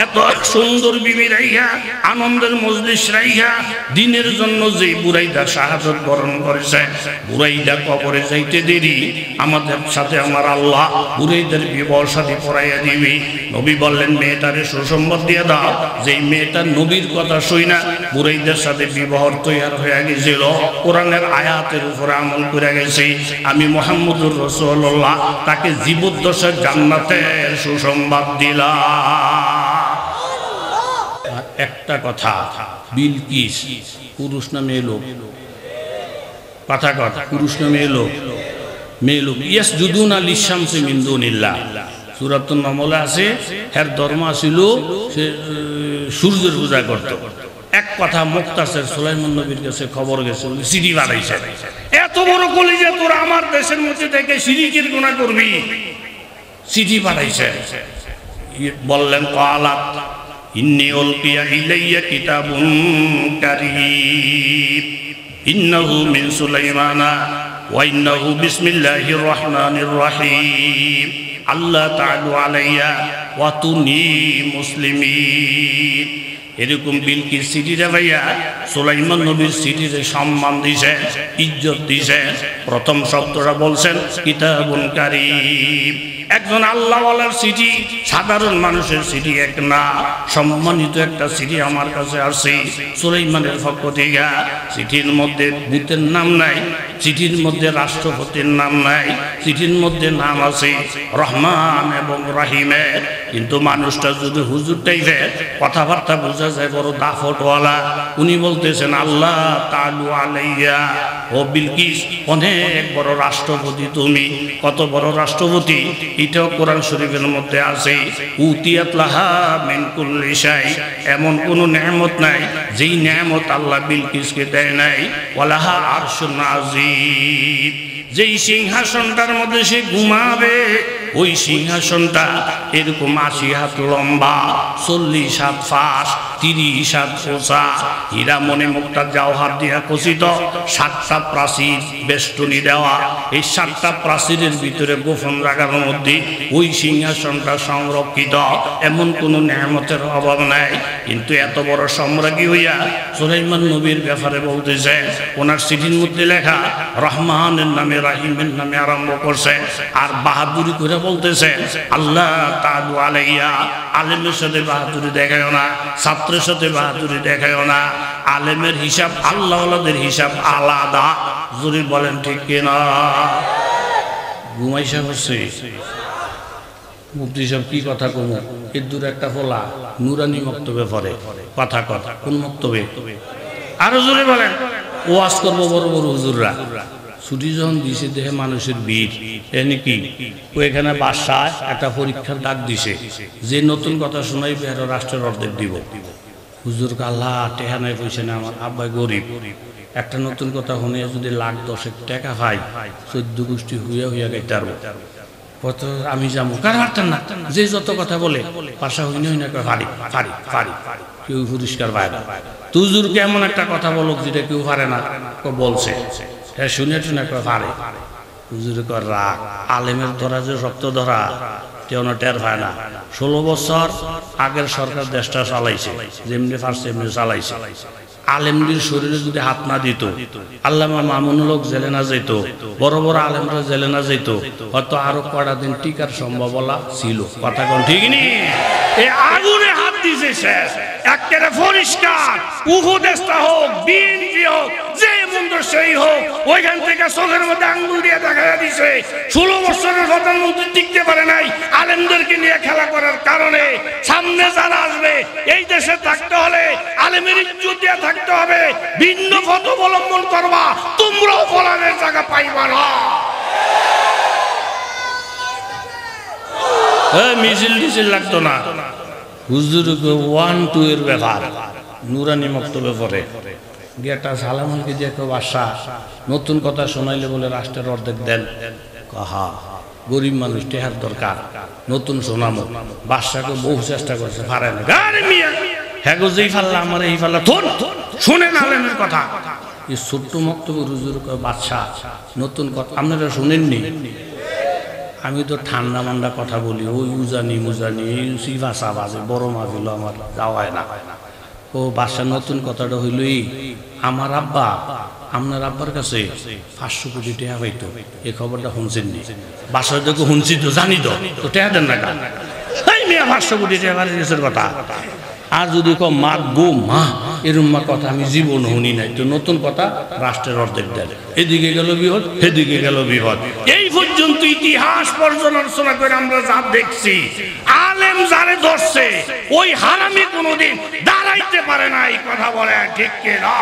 এত সুন্দর বিবি রাইয়া, আনন্দের মজলিস রাইয়া, দিনের জন্য যে বুরাইদা শাহাদাত বরণ করেছে। বুরাইদা কবরে যাইতে দেরি, আমাদের সাথে আমার আল্লাহ বুরাইদার বিবাহ শাদী পড়াইয়া দিবি। নবী বললেন মেয়েটারে সুসংবাদ দিয়ে দাও, যেই মেয়েটা নবীর কথা শুই না বুরাইদার সাথে বিবাহ তৈয়ার হয়ে গেছিল, কোরআনের আয়াতের উপরে আমল করে গেছি, আমি মুহাম্মদুর রাসূলুল্লাহ তাকে জীবদ্দশায় জান্নাতের সুসংবাদ দিলাম। একটা কথা, বিলকিস পুরুষ না মেয়ে লোক? কথা কথা, পুরুষ না মেয়ে লোক? মেয়ে লোক। ইয়াসজুদুনা লিশ-শামসি মিন দুনিল্লাহ, সূরাতুন নামলে আছে। এর ধর্ম ছিল সে সূর্যের পূজা করত। এক কথা মুক্তাসের সুলাইমান নবীর কাছে খবর গেছে, চিঠি পাঠাইছে, এত বড় কলিজা তোরা আমার দেশের মধ্যে থেকে শিরকের গুনাহ করবি, চিঠি পাঠাইছে। বললেন ক্বালাত ইন্নী উলকিয়া ইলাইয়া কিতাবুন কারীম ইন্নাহু মিন সুলাইমানা ওয়া ইন্নাহু বিসমিল্লাহির রহমানির রহিম আল্লাহ তাআলু আলাইয়া ওয়াতুনি মুসলিমিন। এরকম বিলকিস সিটিরে ভাইয়া সুলাইমান নবীর সিটিরে সম্মান দিছে, ইজ্জত দিছে। প্রথম শব্দটা বলছেন কিতাবুন কারীম। একজন আল্লাহওয়ালার সিটি, সাধারণ মানুষের সিটি এক না, সম্মানিত একটা সিটি আমার কাছে আসছে সুলাইমানের পক্ষ থেকে। চিঠির মধ্যে ভূতের নাম নাই, চিঠির মধ্যে রাষ্ট্রপতির নাম নাই, চিঠির মধ্যে নাম আছে রহমান এবং রহিমের। কিন্তু মানুষটা যদি হুজুর টাইপের কথাবার্তা বোঝা যায় বড় দাফটওয়ালা, উনি বলতেছেন আল্লাহ তাআলু আলাইয়া, ও বিলকিস অনেক বড় রাষ্ট্রপতি তুমি। কত বড় রাষ্ট্রপতি এটাও কোরআন শরীফের মধ্যে আছে। উতিয়াত লাহা মিন কুল্লি শাই, এমন কোনো নেয়ামত নাই যেই নেয়ামত আল্লাহ বিলকিসকে দেয় নাই। ওয়ালাহা আরশুন আযীম, যেই সিংহাসনটার মধ্যে সে ঘুমাবে ওই সিংহাসনটা এরকম ৮০ হাত লম্বা, ৪০ হাত ফাঁস, ৩০ হাত পোষা, হীরা মনে মুক্তা জওহর দিয়া খচিত, ৭টা প্রাচীর বেষ্টনী দেওয়া। এই ৭টা প্রাচীরের ভিতরে গোপন জায়গার মধ্যে ওই সিংহাসনটা সংরক্ষিত। এমন কোনো নেয়ামতের অভাব নাই। কিন্তু এত বড় সম্রাজ্ঞী হইয়া সুলাইমান নবীর ব্যাপারে বলতেছে, ওনার চিঠির মধ্যে লেখা রহমানের নামে রাহিমের নামে আরম্ভ করছে, আর বাহাদুরি করে বলতেছে আল্লাহ তাআলু আলাইয়া। আলেমের সাথে বাহাদুরি দেখায়ও না, ছাত্রের সাথে বাহাদুরি দেখায়ও না। আলেমের হিসাব আল্লাহওয়ালাদের হিসাব আলাদা। যদি বলেন ঠিক কিনা? ঘুমাইসা হচ্ছে মুফতি সাহেব কি কথা কম, এর দূর একটা ফলা নুরানি বক্তব্যে পড়ে। কথা কথা কোন বক্তব্যে? আরো জোরে বলেন। ওয়াজ করবো বড় বড় হুজুররা, ছুটি যখন দিছে দেহে মানুষের ভিড়, এনে কি ওইখানে বাসায় একটা পরীক্ষার ডাক দিছে, যে নতুন কথা শোনাইবে আর রাষ্ট্রের অর্ধেক দিব। হুজুর আল্লাহ টেহা নাই, পয়সা না, আমার আব্বাই গরিব, একটা নতুন কথা শুনে যদি লাখ ১০ টাকা পাই ১৪ গোষ্ঠী হুইয়া হুইয়া গাইতে পারবো। কত আমি যাবো কার হারতেন না, যে যত কথা বলে পাশা হইনে হইনা ফাড়ি ফাড়ি ফাড়ি, কেউ পরিষ্কার বাইরে। তুজুর কেমন একটা কথা বলো যেটা কেউ পারে না, বলছে শুনে টুনে পারে। হুজুরে কর রাগ, আলেমের ধরা যে রক্ত ধরা কেউ না টের পায় না। ১৬ বছর আগের সরকার দেশটা চালাইছে, যেমনি পারছে এমনি চালাইছে। আলেমদের শরীরে যদি হাত না দিত, আল্লামা মামুনুল হক জেলে না যেত, বড় বড় আলেমরা জেলে না যেত, হয়তো আরো কটা দিন টিকার সম্ভাবনা ছিল। কথা কোন ঠিক নেই? এই আগুনে হাত দিছে শেষ, একেবারে পরিষ্কার। উপদেষ্টা হোক, বিএনপি হোক, যে মন্দ সেই হোক, ওইখান থেকে চোখের মধ্যে আঙ্গুল দিয়ে দেখা দিছে ১৬ বছরের প্রধানমন্ত্রী টিকতে পারে নাই আলেমদেরকে নিয়ে খেলা করার কারণে। সামনে যারা আসবে, এই দেশে থাকতে হলে আলেমের ইজ্জত দিয়ে থাকতে হবে। ভিন্ন পথ অবলম্বন করবা, তোমরাও ফলানের জায়গা পাইবা না। মিছিল টিছিল লাগতো না। হুজুরকে 1-2 এর ব্যাপার নুরানি বক্তব্যে পড়ে গিয়েটা সালামকে যে কেউ বাসা নতুন কথা শোনাইলে বলে রাষ্ট্রের অর্ধেক দেন। কাহা গরিব মানুষ টেহার দরকার, নতুন শোনামো। বাদশাকে বহু চেষ্টা করছে, পারে না। হ্যাঁ গো, যেই ফাল্লা আমার এই ফাল্লা থন শুনেন আলেমের কথা। এই ছোট্ট বক্তব্য হুজুর বাদশা নতুন কথা আপনারা শুনেননি। আমি তো ঠান্ডা মান্ডা কথা বলি, ওই উজানি মুজানি ভাষা বাজে, বড় মাহফিল আমার যাওয়ায় না। ও বাসার নতুন কথাটা হইলই আমার আব্বা আপনার আব্বার কাছে 500 কোটি টাকা হইতো, এই খবরটা শুনছেন নি? বাসায় দেখো শুনছি তো, জানি তো, তো টাকা দেন না কেন? এই মেয়ে 500 কোটি টাকা দেশের কথা। আর যদি কো মা গো মা এরম মা কথা আমি জীবন শুনি নাই, তো নতুন কথা রাষ্ট্রের অর্ধেক দেন, এদিকে গেল বিপদ সেদিকে গেল বিপদ। এই পর্যন্ত ইতিহাস পর্যালোচনা করে আমরা যা দেখছি, আলেম যারে ধরছে ওই হারামি কোনোদিন দাঁড়াইতে পারে না। এই কথা বলে ঠিক কি না?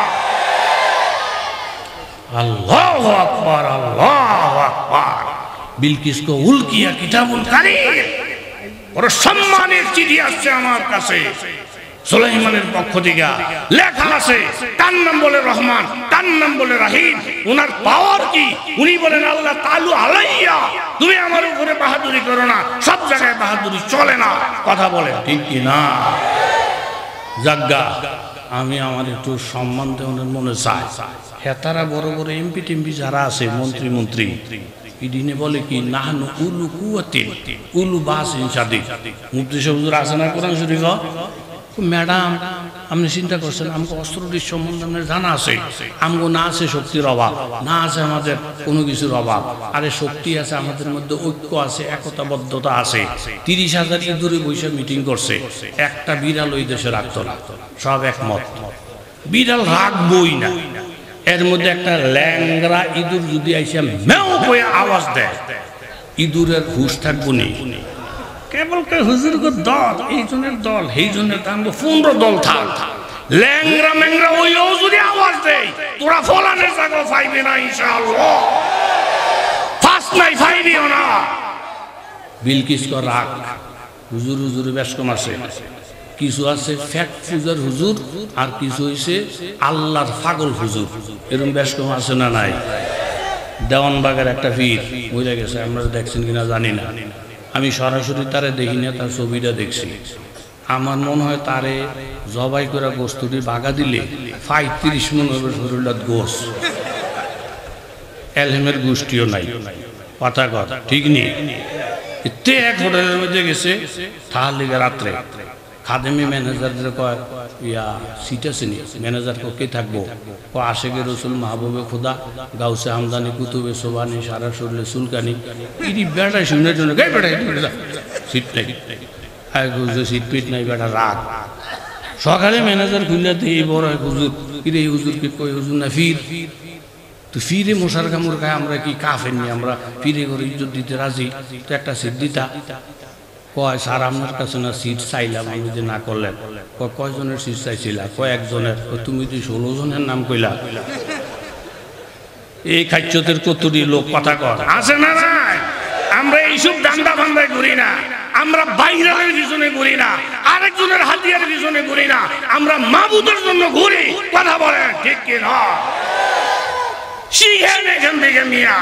আল্লাহু আকবার, আল্লাহু আকবার। বিলকিস কো উলকিয়া কিতাবুল কারীম, বড় সম্মানের চিঠি আসছে আমার কাছে সুলাইমানের পক্ষ থেকে, লেখা আছে তার নাম বলে রহমান, তার নাম বলে রাহিম। ওনার পাওয়ার কি? উনি বলেন আল্লাহ তাআলা আলাইয়া, তুমি আমার উপরে বাহাদুরি করো না, সব জায়গায় বাহাদুরি চলে না। কথা বলে ঠিক কি না? জাগা আমি আমার একটু সম্মান দেওয়ার মনে চাই। হেতারা বড় বড় এমপি টেমপি যারা আছে, মন্ত্রী ইদিনে বলে কি নাহনু উলু কুওয়াতিন উলু বাসিন সাদিক। মুফতি সাহেব হুজুর আছে না কোরআন শরীফ? ম্যাডাম আপনি চিন্তা করছেন আমাকে অস্ত্রটির সম্বন্ধে আপনার জানা আছে? আমগো না আছে শক্তির অভাব, না আছে আমাদের কোনো কিছুর অভাব। আরে শক্তি আছে আমাদের মধ্যে, ঐক্য আছে, একতাবদ্ধতা আছে। 30,000 ইঁদুরে বৈশাখ মিটিং করছে, একটা বিড়াল ওই দেশে রাখতো না, সব একমত। বিড়াল রাখবই না। এর মধ্যে একটা ল্যাংরা ইঁদুর যদি আইসা মেও করে আওয়াজ দেয়, ইঁদুরের হুঁশ থাকবো নি। কেবল হুজুর দল, এই জনের দল, এই জনের 15 দল থাক, ল্যাংরা ম্যাংরা ওইও যদি আওয়াজ দেয়, তোরা ফলানের জায়গা পাইবে না ইনশাআল্লাহ। ফার্স্ট নাই পাইবিও না। বিলকিস কর রাখ, হুজুর হুজুরে বেশ কম আছে। কিছু আছে ফ্যাক্ট পূজার হুজুর, আর কিছু হইছে আল্লাহর পাগল হুজুর। এরকম বেশ কম আছে না নাই? দেওয়ানবাগের একটা পীর বুঝে গেছে, আমরা দেখছেন কিনা জানি না। আমি সরাসরি তারে দেখি না, তার ছবিটা দেখছি। আমার মনে হয় তারে জবাই করে গোস্তটি বাগা দিলে 35 মন হবে শরীরত গোস। এলহেমের গোষ্ঠীও নাই, কথা কথা ঠিক নেই। এতে এক হোটেলের মধ্যে গেছে, তাহলে রাত্রে খাদেমি ম্যানেজারদের কয় ইয়া সিট আছে নি? ম্যানেজার কে থাকবো? আশেকে রসুল মাহবুবে খুদা গাউসে হামদানি কুতুবে সোবানি সারা শরীরে সুলকানি। ইডি বেড়াই শুনে জন্য গাই বেড়াই সিট নাই, সিট পিট নাই, বেড়া রাগ। সকালে ম্যানেজার খুললে এই বড় হুজুর, কিরে এই হুজুরকে কই হুজুর না ফির, তো ফিরে মশার কামড় খায়, আমরা কি কাফের নি? আমরা ফিরে করে ইজ্জত দিতে রাজি, তো একটা সিট দিতা। কয় স্যার আপনার কাছে না সিট চাইলাম, আমি যে না করলেন। কয়জনের সিট চাইছিলা? কয়েকজনের। তুমি তো 16 জনের নাম কইলা। এই খাচ্যতের কতটি লোক কথা কয় আছে না নাই? আমরা এইসব দান্দা বান্দায় ঘুরি না, আমরা বাইরের পিছনে ঘুরি না, আরেকজনের হাতিয়ার পিছনে ঘুরি না, আমরা মাবুদের জন্য ঘুরি। কথা বলেন ঠিক কি না? শিখেন এখান থেকে মিয়া।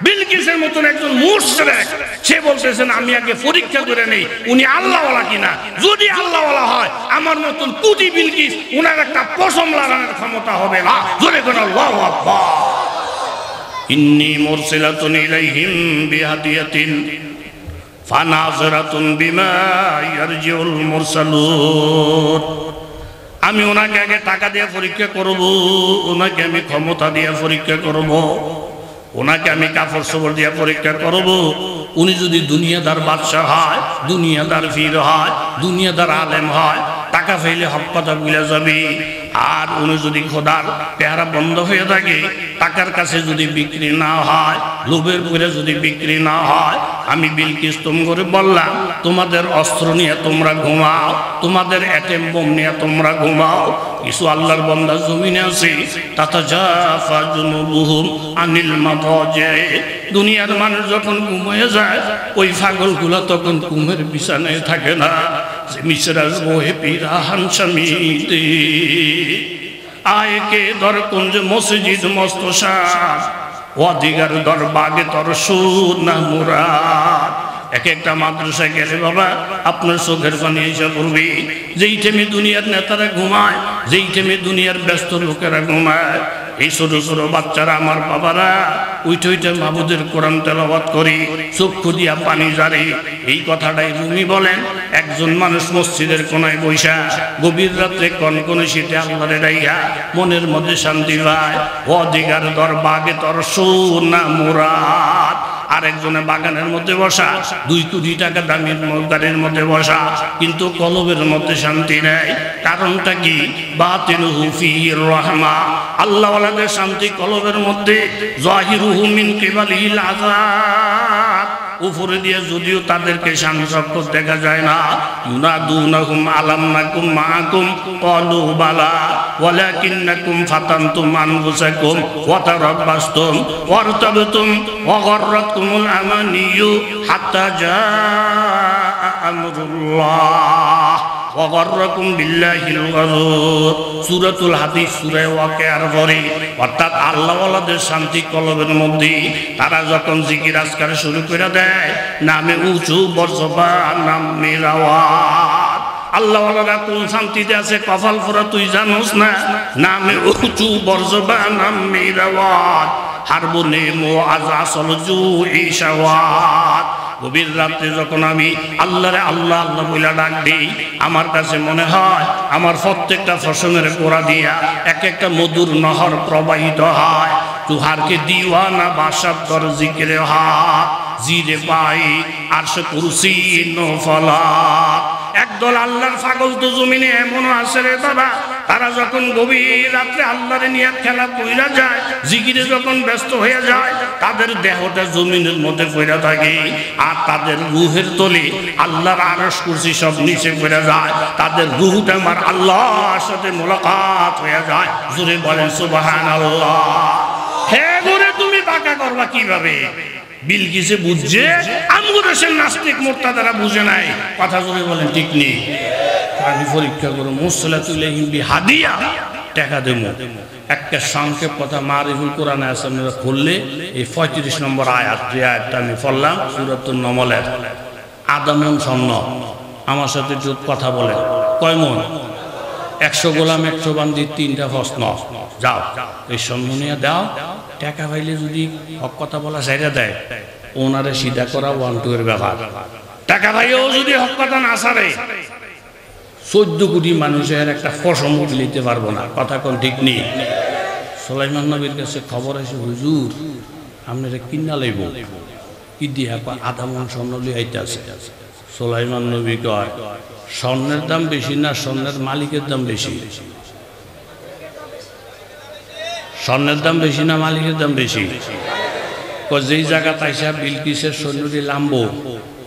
বিলকিসের মতন একজন মুশরিক, সে বলতেছেন আমি আগে পরীক্ষা করে নেই উনি আল্লাহওয়ালা কিনা। যদি আল্লাহওয়ালা হয়, আমার মতন কুটি বিলকিস উনার একটা পশম লাগানোর ক্ষমতা হবে না। জোরে করে আল্লাহু আকবার। ইন্নী মুরসিলাতুন ইলাইহিম বিহাদিয়াতিন ফানাযিরাতুন বিমা ইয়ারজিউল মুরসালুন। আমি ওনাকে আগে টাকা দিয়ে পরীক্ষা করব, ওনাকে আমি ক্ষমতা দিয়ে পরীক্ষা করব, ওনাকে আমি কাপড় চোপড় দিয়ে পরীক্ষা করব। উনি যদি দুনিয়াদার বাদশাহ হয়, দুনিয়াদার পীর হয়, দুনিয়াদার আলেম হয়, টাকা ফেলে হক কথা ভুলে যাবে। আর উনি যদি খোদার পেয়ারা বন্ধ হয়ে থাকে, টাকার কাছে যদি বিক্রি না হয়, লোভের পরে যদি বিক্রি না হয়, আমি বিলকিস করে বললাম তোমাদের অস্ত্র নিয়ে তোমরা ঘুমাও, তোমাদের অ্যাটেম বোম নিয়ে তোমরা ঘুমাও। কিছু আল্লাহর বান্দা জমিনে আছে, তাতাজাফা জুনুবুহুম আনিল মাদাজি। দুনিয়ার মানুষ যখন ঘুমিয়ে যায়, ওই পাগলগুলো তখন ঘুমের বিছানায় থাকে না। মিসরাজ বহে পিরাহান শামিতে আয় কে দর কুঞ্জ মসজিদ মস্তশার ওয়াদিগার দর বাগে তর সুনা মুরাদ। এক একটা মাদ্রাসায় গেলে বাবা আপনার চোখের পানি এসে পড়বে। যেই টাইমে দুনিয়ার নেতারা ঘুমায়, যেই টাইমে দুনিয়ার ব্যস্ত লোকেরা ঘুমায়, এই ছোট ছোট বাচ্চারা আমার বাবারা উইঠে উইঠে মাহবুদের কোরআন তেলাওয়াত করি, চক্ষু দিয়া পানি ঝরে। এই কথাটাই রুমি বলেন, একজন মানুষ মসজিদের কোনায় বৈশা গভীর রাত্রে কনকনে শীতে আল্লাহরে ডাইয়া মনের মধ্যে শান্তি পায়। অধিকার দর বাগে তর সোনা মুরাদ। আরেকজনে বাগানের মধ্যে বসা, 2 কোটি টাকা দামের গাড়ির মধ্যে বসা, কিন্তু কলবের মধ্যে শান্তি নেই। কারণটা কি? বাতিনুহু ফিহির রাহমা। আল্লাহওয়ালাদের শান্তি কলবের মধ্যে, যাহিরুহু মিন কিবালিল আযাব। উপরে দিয়ে যদিও তাদেরকে শান-শওকত দেখা যায় না। ইউনাদুনাহুম আলাম নাকুম মাআকুম ক্বালু বালা ওয়ালাকিন্নাকুম ফাতানতুম আনফুসাকুম ওয়া তারাব্বাসতুম ওয়ারতাবতুম ওয়া গাররাতকুমুল আমানিয়্যু হাত্তা জাআ আমরুল্লাহ ওয়া গাররাকুম বিল্লাহিল গারুর। সূরাতুল হাদিস সূরা ওয়াকিয়ার পরে, অর্থাৎ আল্লাহওয়ালাদের শান্তি কলবের মধ্যে। তারা যখন জিকির আজকার শুরু করে দেয়, নামে উঁচু বর্জবা নামে আওয়াজ। আল্লাহওয়ালারা কোন শান্তিতে আছে কপাল ফোরা তুই জানোস না? নামে উঁচু বর্জবা নামে আওয়াজ। হারবনে মো আজ আসল জু ইশাওয়াত। গভীর রাত্রে যখন আমি আল্লাহরে আল্লাহ আল্লাহ বইলা ডাক দিই, আমার কাছে মনে হয় আমার প্রত্যেকটা ফসলের গোড়া দিয়া এক একটা মধুর নহর প্রবাহিত হয়। তুহারকে দিওয়ানা বাসাব দর জিকিরে হাত জিরে পাই আরশে কুরসি নফলা। একদল আল্লাহর পাগল তো জমিনে এমনও আছে রে বাবা, তারা যখন গভীর রাত্রে আল্লাহরে নিয়ে খেলা কইরা যায়, জিকিরে যখন ব্যস্ত হয়ে যায়, তাদের দেহটা জমিনের মধ্যে পড়ে থাকে, আর তাদের রুহের তলে আল্লাহর আরশ কুরসি সব নিচে পড়ে যায়। তাদের রুহটা আমার আল্লাহর সাথে মোলাকাত হয়ে যায়। জোরে বলেন সুবহানাল্লাহ। হে গোরে তুমি বাঁকা করবা কিভাবে? বিলকিসে বুঝছে, আমগো দেশের নাস্তিক মোর্তাদারা বুঝে নাই। কথা জোরে বলেন ঠিক নেই? আমি পরীক্ষা করো মুসলাতুল ইলাইহিম বিহাদিয়া টাকা দেবো। একটা সংক্ষেপ কথা মারিফুল কোরআনে আছে, আপনারা খুললে এই 35 নম্বর আয়াত, যে আয়াতটা আমি পড়লাম সূরাতুন নমলের। আদামন স্বর্ণ। আমার সাথে যদি কথা বলেন, কয় মন? 100 গোলাম 100 বান্দি 3টা প্রশ্ন। যাও এই স্বর্ণ নিয়ে দাও। টাকা পাইলে যদি হক কথা বলা সাইডে দেয়, ওনারে সিধা করা 1-2 এর ব্যাপার। টাকা পাইও যদি হক কথা না সারে, 14 কোটি মানুষের একটা ফসল নিতে পারবো না। কথা কোন ঠিক নেই? সুলাইমান নবীর কাছে খবর আছে, হুজুর আপনারা কিনা লইব কি দিয়া? আধা মণ স্বর্ণ লিয়ে আইতাছে। সুলাইমান নবী কয়, স্বর্ণের দাম বেশি না স্বর্ণের মালিকের দাম বেশি? স্বর্ণের দাম বেশি না মালিকের দাম বেশি? যেই জায়গা তাইসা বিলকিসের সৈন্যটি লাম্বো,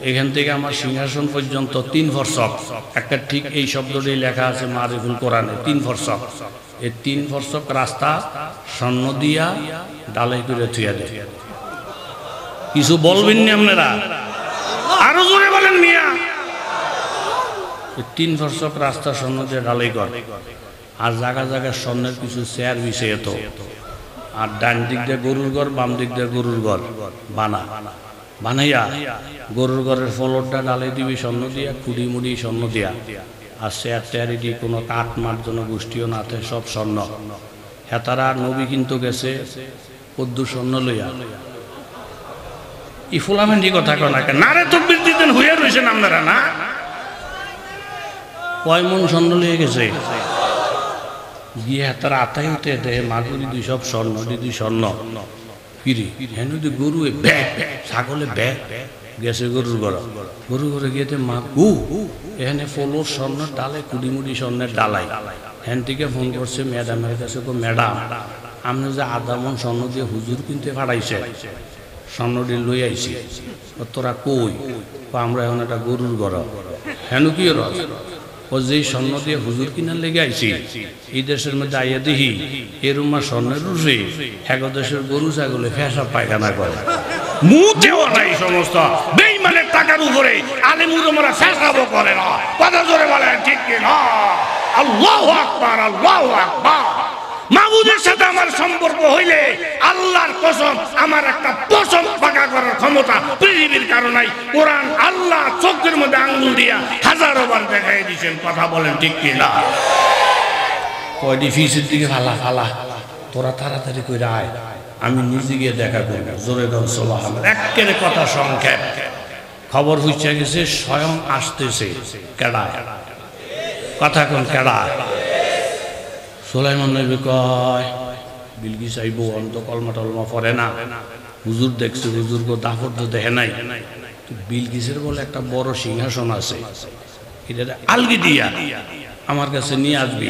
এখান থেকে আমার সিংহাসন পর্যন্ত 3 ফরসক। একটা ঠিক এই শব্দটি লেখা আছে মারিফুল কোরআনে, 3 ফরসক। এই 3 ফরসক রাস্তা স্বর্ণ দিয়া ডালাই করে থুয়া দেয়। কিছু বলবেন না আপনারা? আরো জোরে বলেন মিয়া। 3 ফরসক রাস্তা স্বর্ণ দিয়ে ডালাই কর। আর জায়গা জায়গায় স্বর্ণের কিছু চেয়ার বিছে এত। আর ডান দিক দিয়ে গরুর ঘর, বাম দিক দিয়ে গরুর ঘর বানাইয়া গরুর ঘরের ফলরটা ডালাই দিবি স্বর্ণ দিয়া, খুঁড়ি মুড়ি স্বর্ণ দিয়া। আর চেয়ার টেয়ারি দিয়ে কোনো কাঠ মার জন্য গোষ্ঠীও না থাকে, সব স্বর্ণ। হেতারা নবী কিন্তু গেছে পদ্মু স্বর্ণ লইয়া। ই ফুলামেন্টি কথা কয় না কেন? নারে তকবীর দিতেন হইয়া রয়েছেন আপনারা না? কয় মন স্বর্ণ লইয়া গেছে? গিয়ে তারা আতাই হতে দেয় মাগুরি 2 সব স্বর্ণ, 2 স্বর্ণ। কিরে হেন গরু ব্যাগ, ছাগলে ব্যাগ গেছে গরুর ঘর। গরু ঘরে গিয়েতে মা গু এখানে ফলোর স্বর্ণের ডালে, কুড়িমুড়ি স্বর্ণের ডালাই। হ্যান থেকে ফোন করছে ম্যাডামের কাছে, ম্যাডাম আপনি যে আধা মণ স্বর্ণ দিয়ে হুজুর কিনতে পাঠাইছে, স্বর্ণটি লই আইছি। তোরা কই? আমরা এখন একটা গরুর ঘর। হেন কি রস? ও যেই স্বর্ণ দিয়ে হুজুর কিনার লেগে আইছি, এই দেশের মধ্যে আইয়া দেখি এরুমা স্বর্ণের রুষে এক দেশের গরু ছাগলে ফেসা পায়খানা করে। মুতেও নাই সমস্ত বেঈমানের টাকার উপরে আলেম উলামারা ফেসাবো করে না। কথা জোরে বলেন ঠিক কি না? আল্লাহু আকবার, আল্লাহু আকবার। মাবুদের সাথে আমার সম্পর্ক হইলে আল্লাহর কসম আমার একটা পছন্দ পাকা করার ক্ষমতা পৃথিবীর কারো নাই। কোরআন আল্লাহ চোখের মধ্যে আঙ্গুল দিয়া 1000 বার দেখাই দিয়েছেন। কথা বলেন ঠিক কি না? কয়টি ফিসের দিকে ফালা ফালা তোরা তাড়াতাড়ি করে আয়, আমি নিজে গিয়ে দেখা করবো। জোরে গন সুবহানাল্লাহ। একেবারে কথা সংক্ষেপ। খবর হইছে গেছে স্বয়ং আসতেছে। কেডা? কথা কোন কেডা? সুলাইমান নবী কয় বিলকিস আইব, অন্ত কলমা টলমা পড়ে না, হুজুর দেখছে, হুজুর গো দাফর তো দেখে নাই। বিলকিসের বলে একটা বড় সিংহাসন আছে, এটা আলগি দিয়া আমার কাছে নিয়ে আসবি,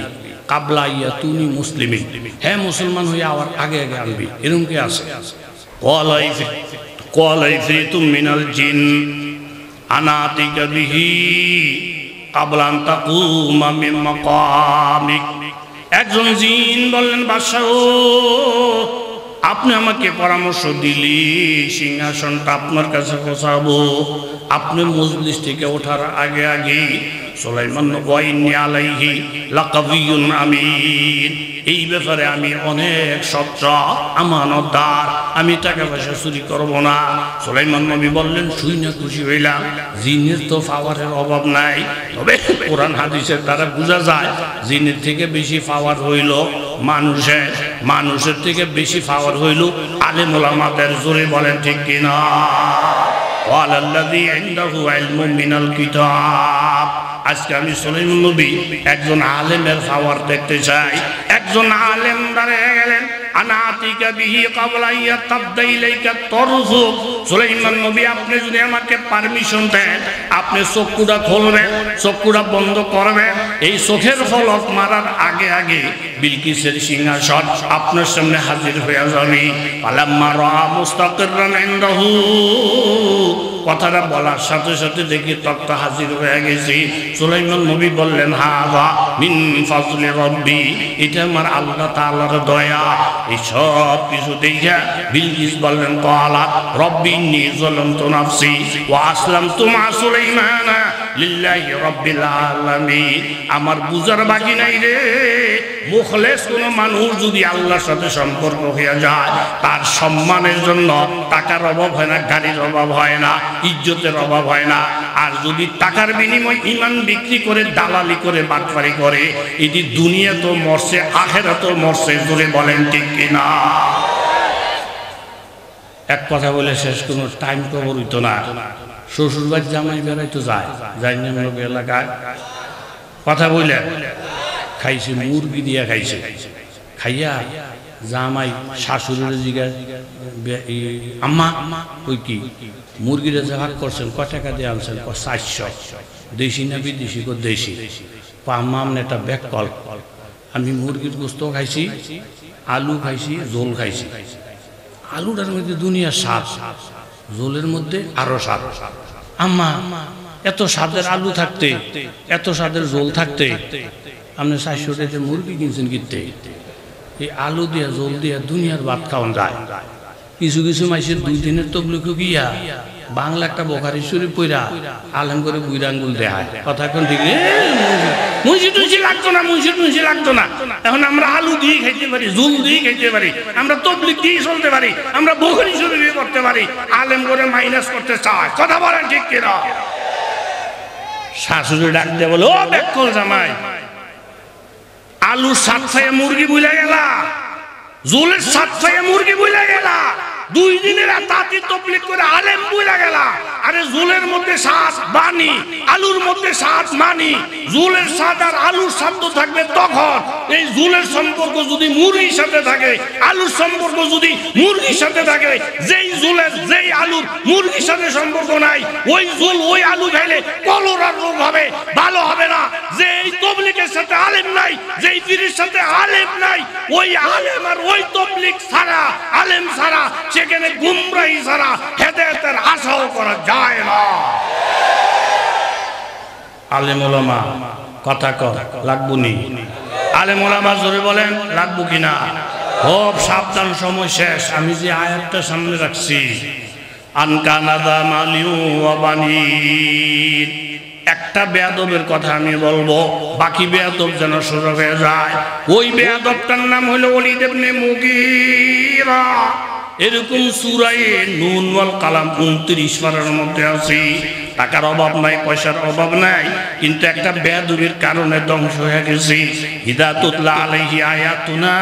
কাবলা ইয়া তুনি মুসলিমিন, হ্যাঁ মুসলমান হইয়া আবার আগে আগে আনবি, এরকম কি আছে? ক্বালা ইফরিতুম মিনাল জিন আনা আতিকা বিহি ক্বাবলা আন তাকুমা মিন মাকামিক। একজন জিন বললেন, বাদশাহ আপনি আমাকে পরামর্শ দিলি সিংহাসনটা আপনার কাছে পৌঁছাবো, আপনি মজলিস থেকে ওঠার আগে আগে সুলাইমান ওয়াইন্নী আলাইহি লাকাবিয়ুন আমিন, এই ব্যাপারে আমি অনেক সচ্চ আমানতদার, আমি টাকা পয়সা চুরি করব না। সুলাইমান নবী বললেন, শুই না খুশি হইলাম, জিনের তো পাওয়ারের অভাব নাই, তবে কোরআন হাদিসের দ্বারা বোঝা যায় জিনের থেকে বেশি পাওয়ার হইল মানুষের, মানুষের থেকে বেশি পাওয়ার হইল আলেম ওলামাদের। জোরে বলেন ঠিক কিনা? ওয়ালাল্লাযী ইনদাহু ইলমুম মিনাল কিতাব। আজকে আমি সুলাইমান নবী একজন আলেমের পাওয়ার দেখতে চাই। একজন আলেম দাঁড়িয়ে গেলেন, আনা আতিকা বিহি ক্বাবলা ইয়াতাবদা ইলাইকা তরফুক। সুলাইমান নবী আপনি যদি আমাকে পারমিশন দেন, আপনি চক্ষুটা খুলবেন, চক্ষুটা বন্ধ করবেন, এই চোখের ফলক মারার আগে আগে বিলকিসের সিংহাসন আপনার সামনে হাজির হয়ে যাবে। ফালাম্মা রাআ মুস্তাকিররান ইনদাহু, কথাটা বলার সাথে সাথে দেখি তক্তা হাজির হয়ে গেছি। সুলাইমান নবী বললেন, হাযা মিন ফাজলি রাব্বি, এটা আমার আল্লাহ তাআলার দয়া। এই সব কিছু দেখে বিলকিস বললেন, ক্বালাত রাব্বি ইন্নী যালামতু নাফসি ওয়া আসলামতু মা সুলাইমানা লিল্লাহি রাব্বিল আলামিন। আমার বুঝার বাকি নাই রে, মুখলেস কোন মানুষ যদি আল্লাহর সাথে সম্পর্ক হয়ে যায়, তার সম্মানের জন্য টাকার অভাব হয় না, গাড়ির অভাব হয় না, ইজ্জতের অভাব হয় না। আর যদি টাকার বিনিময় ইমান বিক্রি করে, দালালি করে, বাটপারি করে, এটি দুনিয়া তো মরছে, আখিরাত তো মরছে। জোরে বলেন ঠিক কিনা? এক কথা বলে শেষ, কোনো টাইম কবর হইতো না। শ্বশুর বাড়ি জামাই বেড়াইতো যায়, যাই না এলাকায় কথা বলে খাইছে, মুরগি দিয়া খাইছে, খাইয়া জামাই শাশুড়ির জিগা, আম্মা ওই কি মুরগিটা জাহাজ করছেন, ক টাকা দিয়ে আনছেন? 400। দেশি না বিদেশি? দেশি। আম্মা আপনি একটা ব্যাগ কল, আমি মুরগির গোস্ত খাইছি, আলু খাইছি, ঝোল খাইছি, আলুটার মধ্যে দুনিয়ার স্বাদ, ঝোলের মধ্যে আরো স্বাদ। আম্মা এত স্বাদের আলু থাকতে, এত স্বাদের ঝোল থাকতে আপনি 400 টাকা মুরগি কিনছেন কিনতে? এই আলু দিয়া ঝোল দিয়া দুনিয়ার ভাত খাওয়ান যায়। কিছু কিছু মাইসের 2 দিনের তবলিগ গিয়া বাংলা একটা বোখারি শরীফ পইরা আলেম করে বুইরা আঙ্গুল দেখায়। কথা কোন ঠিক? মুন্সি টুন্সি লাগতো না, মুন্সি টুন্সি লাগতো না। এখন আমরা আলু দিয়ে খাইতে পারি, ঝোল দিয়ে খাইতে পারি, আমরা তবলিগ দিয়ে চলতে পারি, আমরা বোখারি শরীফ করতে পারি। আলেম করে মাইনাস করতে চায়। কথা বলেন ঠিক কিনা? শাশুড়ি ডাক দিয়ে বলে, ও বেকল জামাই, আলুর স্বাদ খাইয়া মুরগি বুইলা গেলা, ঝোলের স্বাদ খাইয়া মুরগি বুইলা গেলা, 2 দিনের তাঁতি তবলিগ করে আলেম বুইলা গেলা। আরে ঝোলের মধ্যে স্বাদ বানি, আলুর মধ্যে স্বাদ মানি। ঝোলের স্বাদ আর আলুর স্বাদ তো থাকবে তখন। এই ঝোলের সম্পর্ক যদি মুরগির সাথে থাকে, আলুর সম্পর্ক যদি মুরগির সাথে থাকে, যেই ঝোলের যেই আলুর মুরগির সাথে সম্পর্ক নাই, ওই ঝোল ওই আলু খাইলে কলেরার রোগ হবে, ভালো হবে না। যে এই তবলিগের সাথে আলেম নাই, যেই পীরের সাথে আলেম নাই, ওই আলেম আর ওই তবলিগ ছাড়া, আলেম ছাড়া সেখানে গুমরাহি ছাড়া হেদায়েতের আশাও করা যায় না। আলেম ওলামা কথা কর লাগবুনি? আলেম ওলামা জোরে বলেন লাগবো কিনা? খুব সাবধান, সময় শেষ। আমি যে আয়াতটা সামনে রাখছি, আনকানাদা মালিউ ওয়া বানিন, একটা বেয়াদবের কথা আমি বলবো, বাকি বেয়াদব যেন সোজা হয়ে যায়। ওই বেয়াদবটার নাম হলো ওলীদ ইবনে মুগীরা। এরকম সূরা নুন ওয়াল কালাম 29 পারার মধ্যে আছে। টাকার অভাব নাই, পয়সার অভাব নাই, কিন্তু একটা বেয়াদবির কারণে ধ্বংস হয়ে গেছি। ইদা তুতলা আলাইহি আয়াতুনা,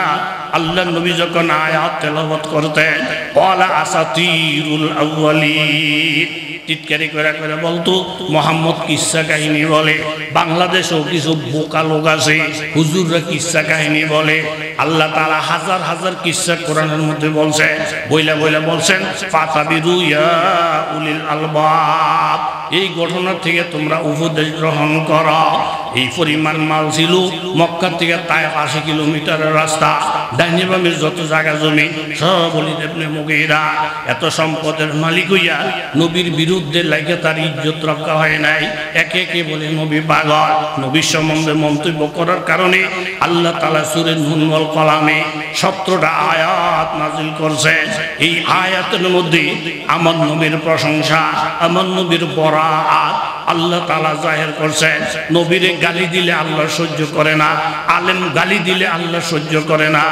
আল্লাহ নবী যখন আয়াত তেলাওয়াত করতেন, ওয়ালা আসাতিরুল আউয়ালিন, টিটকারি করে করে বলতো মোহাম্মদ কিসসা কাহিনী বলে। বাংলাদেশেও কিছু বোকা লোক আছে, হুজুররা কিসসা কাহিনী বলে। আল্লাহ তাআলা হাজার হাজার কিসসা কোরআনের মধ্যে বলছে, বইলা বইলা বলছেন ফাতাবিরু ইয়া উলিল আলবাব, এই ঘটনা থেকে তোমরা উপদেশ গ্রহণ করো। এই পরিমাণ মাল ছিল, মক্কা থেকে তায়েফ 80 কিলোমিটারের রাস্তা, ডাইনে বামে যত জায়গা জমি সব ওলীদ ইবনে মুগীরা। এত সম্পদের মালিক হইয়া নবীর বিরুদ্ধে লাগে তার ইজ্জত রক্ষা হয় নাই। একে একে বলে নবী পাগল। নবীর সম্বন্ধে মন্তব্য করার কারণে আল্লাহ তাআলা সূরা নূন ওয়াল কলামে 17টা আয়াত নাযিল করছে। এই আয়াতের মধ্যে আমার নবীর প্রশংসা, আমার নবীর বরাত আল্লাহ তাআলা জাহির করছেন। নবীরে গালি দিলে আল্লাহ সহ্য করে না, আলেম গালি দিলে আল্লাহ সহ্য করে না।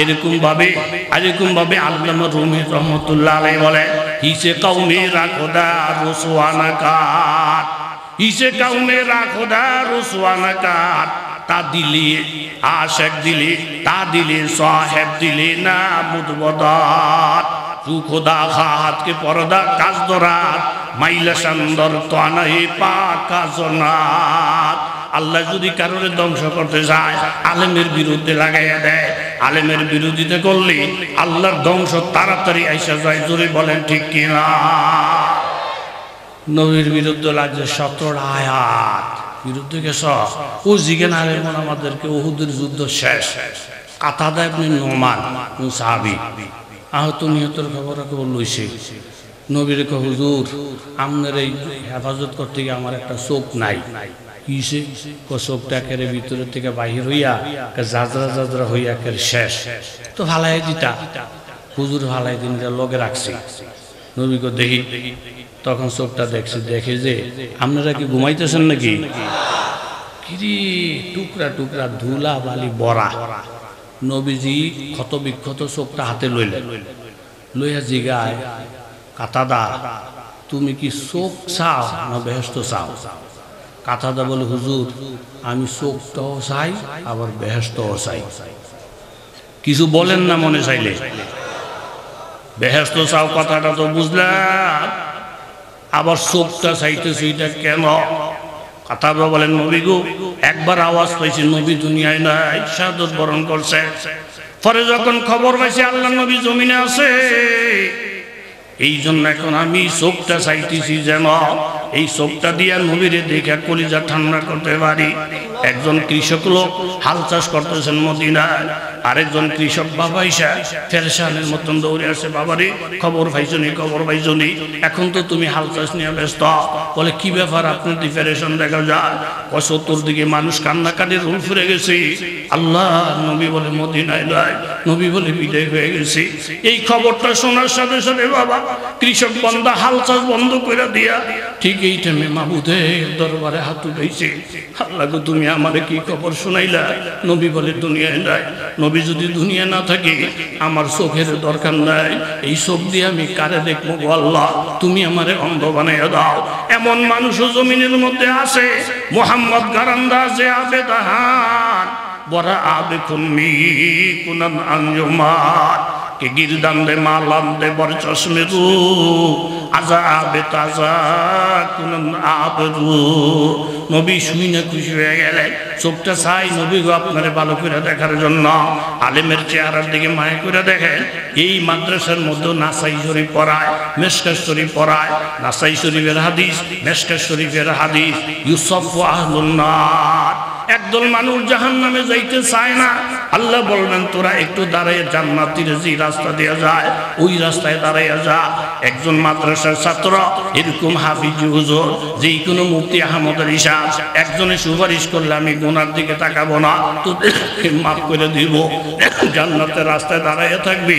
এরকম ভাবে আল্লামা রুমি রহমতুল্লাহ আলাইহি বলে, ইসে কওমেরা খোদা রুসওয়ানা কাট, ইসে কওমেরা খোদা রুসওয়ানা কাট, তা দিলি আশেক দিলি, তা দিলি সাহেব দিলি না মুদবদাত, তু খোদা খাত কে পর্দা কাজ দরাত, মাইলা সুন্দর তো আনাই পাকা জনাত। আল্লাহ যদি কারোর ধ্বংস করতে চায়, আলেমের বিরুদ্ধে লাগাইয়া দেয়। আলেমের বিরোধিতা করলে আল্লাহর ধ্বংস তাড়াতাড়ি আইসা যায়। জোরে বলেন ঠিক কিনা? নবীর বিরুদ্ধে লাগছে 17টা আয়াত, বিরুদ্ধে গেছ ও জিজ্ঞান আলেম আমাদেরকে উহুদের যুদ্ধ শেষ, কাতাদা ইবনে নোমান সাহাবী আহত নিহতের খবর লইছে। নবীর কে হুজুর আপনার এই হেফাজত করতে গিয়ে আমার একটা চোখ নাই। কিসে? চোখটা একেবারে ভিতরের থেকে বাহির হইয়া জাজরা জাজরা হইয়া একেবারে শেষ, তো ভালাই দিতা। হুজুর ভালাই দিন লগে রাখছি। নবীকে দেখি, তখন চোখটা দেখছি, দেখে যে আপনারা কি ঘুমাইতেছেন নাকি? কিরে টুকরা টুকরা ধুলা বালি বরা। নবীজি ক্ষত বিক্ষত চোখটা হাতে লইলেন, লইয়া জিগায়, কাতাদা তুমি কি চোখ চাও না বেহেশত চাও? কাতাদা বলে, হুজুর আমি চোখটাও চাই আবার বেহেশতও চাই। কিছু বলেন না মনে চাইলে? বেহেশত চাও কথাটা তো বুঝলাম, আবার চোখটা চাইতেছি এটা কেন? কাতাদা বলেন, নবী গো একবার আওয়াজ পাইছি নবী দুনিয়ায় নাই, শাহাদাত বরণ করছে। পরে যখন খবর পাইছি আল্লাহ নবী জমিনে আছে, এই জন্য এখন আমি চোখটা চাইতেছি যেন এই চোখটা দিয়া নবীরে দেখে কলিজা ঠান্ডা করতে পারি। একজন কৃষক লোক হাল চাষ করতেছেন মদিনায়, আরেকজন কৃষক বাবা ইসা ফেরেশানের মতন দৌড়ে আসে, বাবারে খবর পাইছনি, খবর পাইছনি, এখন তো তুমি হাল চাষ নিয়ে ব্যস্ত। বলে কি ব্যাপার, আপনার ডিফারেশন দেখা যায়? ৭০ দিকে মানুষ কান্নাকাটির রুল ফিরে গেছে। আল্লাহ নবী বলে মদিনায় নাই, নবী বলে বিদায় হয়ে গেছে। এই খবরটা শোনার সাথে সাথে বাবা কৃষক বান্দা হাল চাষ বন্ধ করে দিয়া ঠিক এই টাইমে মাহবুদের দরবারে হাত উঠাইছে। আল্লাহ গো তুমি আমারে কি খবর শোনাইলা? নবী বলে দুনিয়ায় নাই। নবী যদি দুনিয়া না থাকে আমার চোখের দরকার নাই, এই চোখ দিয়ে আমি কারে দেখবো গো আল্লাহ, তুমি আমারে অন্ধ বানাইয়া দাও। এমন মানুষও জমিনের মধ্যে আছে, মোহাম্মদ গারান্দা যে আবেদাহান বড়া আবে খুনমি কুনান আঞ্জুমান কে গিলদান দে মালাম দে বড় চশমে রু আজা আবে তাজা কুনান আবরু। নবী শুই না খুশি হয়ে গেলে চোখটা চাই নবী গো আপনারে ভালো করে দেখার জন্য। আলেমের চেহারার দিকে মায়া করে দেখেন। এই মাদ্রাসার মধ্যে নাসাই শরীফ পড়ায়, মেশকাত শরীফ পড়ায়, নাসাই শরীফের হাদিস, মেশকাত শরীফের হাদিস, ইউসুফ আহলুন নার। একদল মানুষ জাহান্নামে যাইতে চায় না। আল্লাহ বলবেন তোরা একটু দাঁড়ায় জান্নাতের যে রাস্তা দেওয়া যায় ওই রাস্তায় দাঁড়াইয়া যা। একজন মাদ্রাসার ছাত্র এরকম হাফিজ হুজুর যেই কোনো মুফতি আহমদ আলী শাহ একজনে সুপারিশ করলে আমি গুনার দিকে তাকাবো না, তোদেরকে মাফ করে দিব, জান্নাতের রাস্তায় দাঁড়াইয়া থাকবি।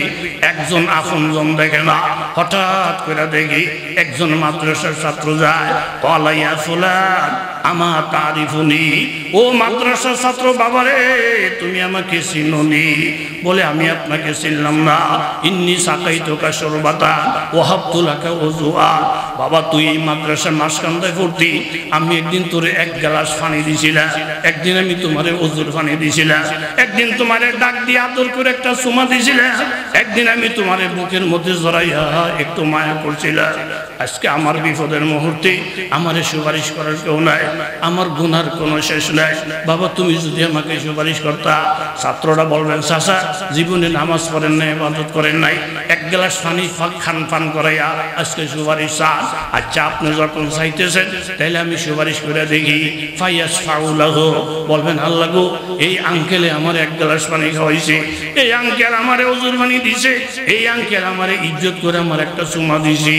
একজন আপনজন দেখে না, হঠাৎ করে দেখি একজন মাদ্রাসার ছাত্র যায়, কলাইয়া ফুলান আমা তারিফুনি, ও মাদ্রাসার ছাত্র বাবারে তুমি আমাকে চিনুনি? বলে আমি আপনাকে চিনলাম না। ইন্নী সাকাইতুকা শরবাতা ওয়াহাবতু লাকা ওযুআ। বাবা তুই এই মাদ্রাসার মাসকান্দায় পড়তি, আমি একদিন তোরে এক গ্লাস পানি দিছিলাম, একদিন আমি তোমারে ওযুর পানি দিছিলাম, একদিন তোমারে ডাক দিয়ে আদর করে একটা চুমা দিছিলাম, একদিন আমি তোমারে বুকের মধ্যে জড়াইয়া একটু মায়া করছিলাম। আজকে আমার বিপদের মুহূর্তে আমারে সুপারিশ করার কেউ নাই, আমার গুনার কোনো শেষ নাই। বাবা তুমি যদি আমাকে সুপারিশ করতা। ছাত্ররা বলবেন চাচা জীবনে নামাজ পড়েন নাই, ইবাদত করেন নাই, এক গ্লাস পানি খান পান করাইয়া আজকে সুপারিশ চান। আচ্ছা আপনি যখন চাইতেছেন তাহলে আমি সুপারিশ করে দেখি। ফাইয়াস ফাউলাহ বলবেন আল্লাহ গো এই আঙ্কেলে আমার এক গ্লাস পানি খাওয়াইছে, এই আঙ্কেল আমারে ওযুর পানি দিছে, এই আঙ্কেল আমারে ইজ্জত করে আমার একটা চুমা দিছে,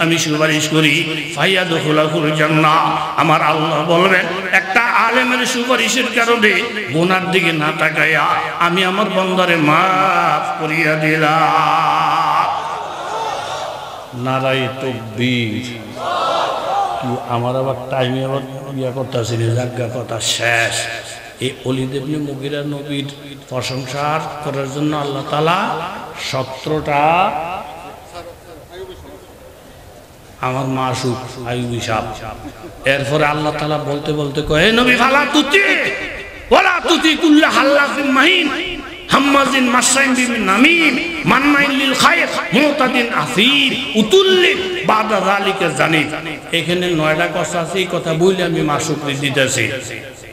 আমি সুপারিশ করি। ফাইয়াদখুলাহুল জান্নাহ। আমার আল্লাহ বলবেন একটা আলেমের সুপারিশের কারণে গুনার দিকে না তাকায়া আমি আমার বান্দারে মাফ করিয়া দিলাম। নারায়ে তাকবীর। আমার আবার টাইমে আবার ইয়া করতেছি না, জায়গা কথা শেষ। এই ওলীদ ইবনে মুগীরা নবীর প্রশংসা করার জন্য আল্লাহ তাআলা 17টা আমার মাসুক আইয়ুবী সাহেব, এরপরে আল্লাহ তাআলা বলতে বলতে কয় হে নবী ফালা তুতি ওয়ালা তুতি কুল্লা হাল্লাফিন মাহিন হাম্মাজিন মাশাইন বিনামিম মান্নাইন লিল খায়র মুতাদিন আসির উতুল্লি বাদা যালিকা জানি। এখানে 9টা কথা আছে, এই কথা বলে আমি মাসুক দিতেছি।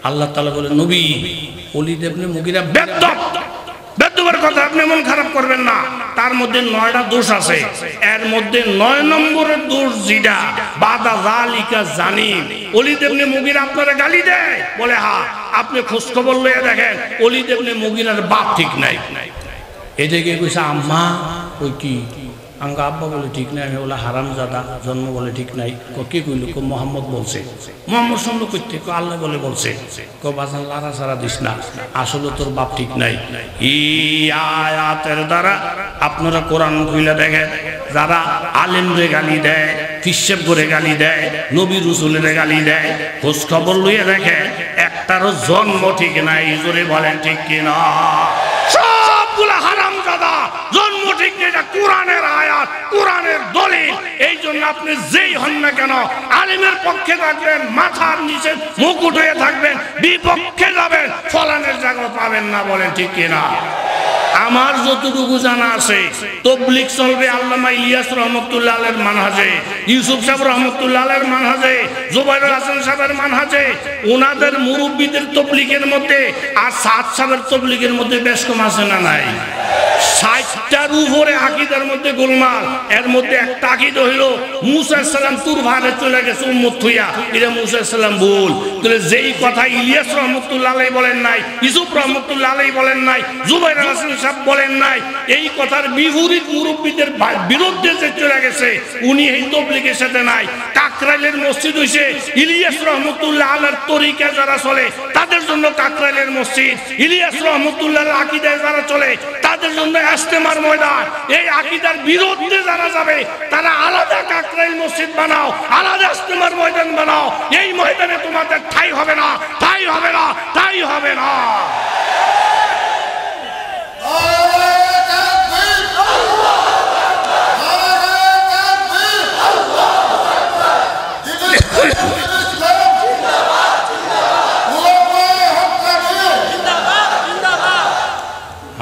আল্লাহ তাআলা বলে নবী ওলীদ ইবনে মুগীরা বেদ্দপ, বেদ্দপের কথা আপনি মন খারাপ করবেন না, তার মধ্যে 9টা দোষ আছে। এর মধ্যে 9 নম্বরের দোষ যেটা বাদা যালিকা জানি। ওলীদ ইবনে মুগীরা আপনারা গালি দেয় বলে হ্যাঁ, আপনি খোঁজ খবর লইয়া দেখেন ওলীদ ইবনে মুগীরার বাপ ঠিক নাই। এদিকে কইছে আম্মা ওই কি আঙ্গা আব্বা বলে ঠিক নাই, আমি বলে হারামজাদা জন্ম বলে ঠিক নাই। কি কইল? মোহাম্মদ বলছে। মোহাম্মদ শুনলো কইতে আল্লাহ বলে বলছে। বাজান লারা সারা দিস না, আসলে তোর বাপ ঠিক নাই। এই আয়াতের দ্বারা আপনারা কোরআন খুলে দেখেন, যারা আলেমরে গালি দেয়, ফিসেব করে গালি দেয়, নবী রাসূলের গালি দেয়, খোঁজ খবর লইয়া দেখেন একটারও জন্ম ঠিক নাই। জোরে বলেন ঠিক কিনা? সবগুলা হারামজাদা, জন্ম ঠিক নেই। এটা কোরআনের আয়াত, কোরআনের দলিল। এই জন্য আপনি যেই হন না কেন আলেমের পক্ষে থাকবেন, মাথার নিচে মুকুট হয়ে থাকবেন, বিপক্ষে যাবেন ফলানের জায়গা পাবেন না। বলেন ঠিক কিনা? আমার যতটুকু জানা আছে তাবলীগ চলবে আল্লামা ইলিয়াস রহমাতুল্লাহ আলাইহির মানহাজে, ইউসুফ সাহেব রহমাতুল্লাহ আলাইহির মানহাজে, জুবাইরুল হাসান সাহেবের মানহাজে। ওনাদের মুরব্বিদের তাবলীগের মধ্যে আর সাদ সাহেবের তাবলীগের মধ্যে বেশ কম আছে না নাই? 60টার উপরে আকীদার মধ্যে গোলমাল। এর মধ্যে একটা আকীদা হলো মুসা আলাইহিস সালাম তুর ভারে চলে গেছে উম্মত থুইয়া, এটা মুসা আলাইহিস সালাম ভুল। তাহলে যেই কথা ইলিয়াস রহমাতুল্লাহ আলাইহি বলেন নাই, ইউসুফ রহমাতুল্লাহ আলাইহি বলেন নাই, জুবাইরুল হাসান সাহেব বলেন নাই, এই কথার বিপরীত মুরব্বিদের বিরুদ্ধে যে চলে গেছে উনি এই তাবলীগের সাথে নাই। কাকরাইলের মসজিদ হইছে ইলিয়াস রহমাতুল্লাহ আলাইহির তরিকা যারা চলে তাদের জন্য কাকরাইলের মসজিদ, ইলিয়াস রহমাতুল্লাহর আকীদায় যারা চলে তাদের জন্য ইজতেমার ময়দান। এই আকীদার বিরুদ্ধে যারা যাবে তারা আলাদা কাকরাইল মসজিদ বানাও, আলাদা ইজতেমার ময়দান বানাও। এই ময়দানে তোমাদের ঠাঁই হবে না, ঠাঁই হবে না, ঠাঁই হবে না।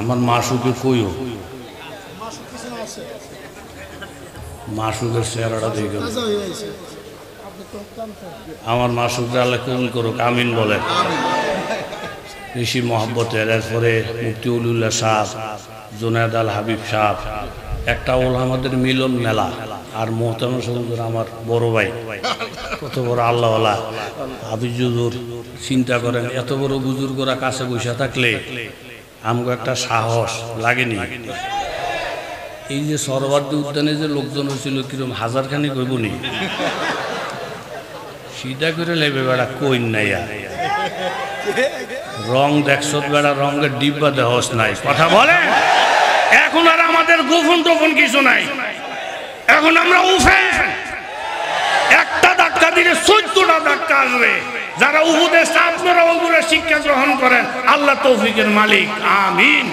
আমার মাসুকে কইও, মাসুকের চেহারাটা দেখে আমার মাসুকরা আল্লাহ কবুল করুক, আমিন বলে। ঋষি মোহাব্বতের, এরপরে মুফতি উলিউল্লাহ সাহেব, জুনায়েদ আল হাবিব সাহেব, একটা ওলামাদের মিলন মেলা। আর মোহতারাম হুজুর আমার বড় ভাই, কত বড় আল্লাহওয়ালা হাফিজ হুজুর। চিন্তা করেন এত বড় বুজুর্গরা কাছে বসে থাকলে আমাকে একটা সাহস লাগেনি। এই যে সরোয়ার্দী উদ্যানে যে লোকজন হয়েছিল কিরম হাজারখানি কইবনি, সিধা করে লেবে বেড়া কই নাই। রং দেখছ বেড়া, রঙের ডিব্বা দেহস নাই। কথা বলে এখন আর আমাদের গোপন টোপন কিছু নাই। এখন আমরা উফে একটা ধাক্কা দিলে 14টা ধাক্কা আসবে। যারা উহুদে আপনারা ওগুলো শিক্ষা গ্রহণ করেন। আল্লাহ তৌফিকের মালিক, আমিন।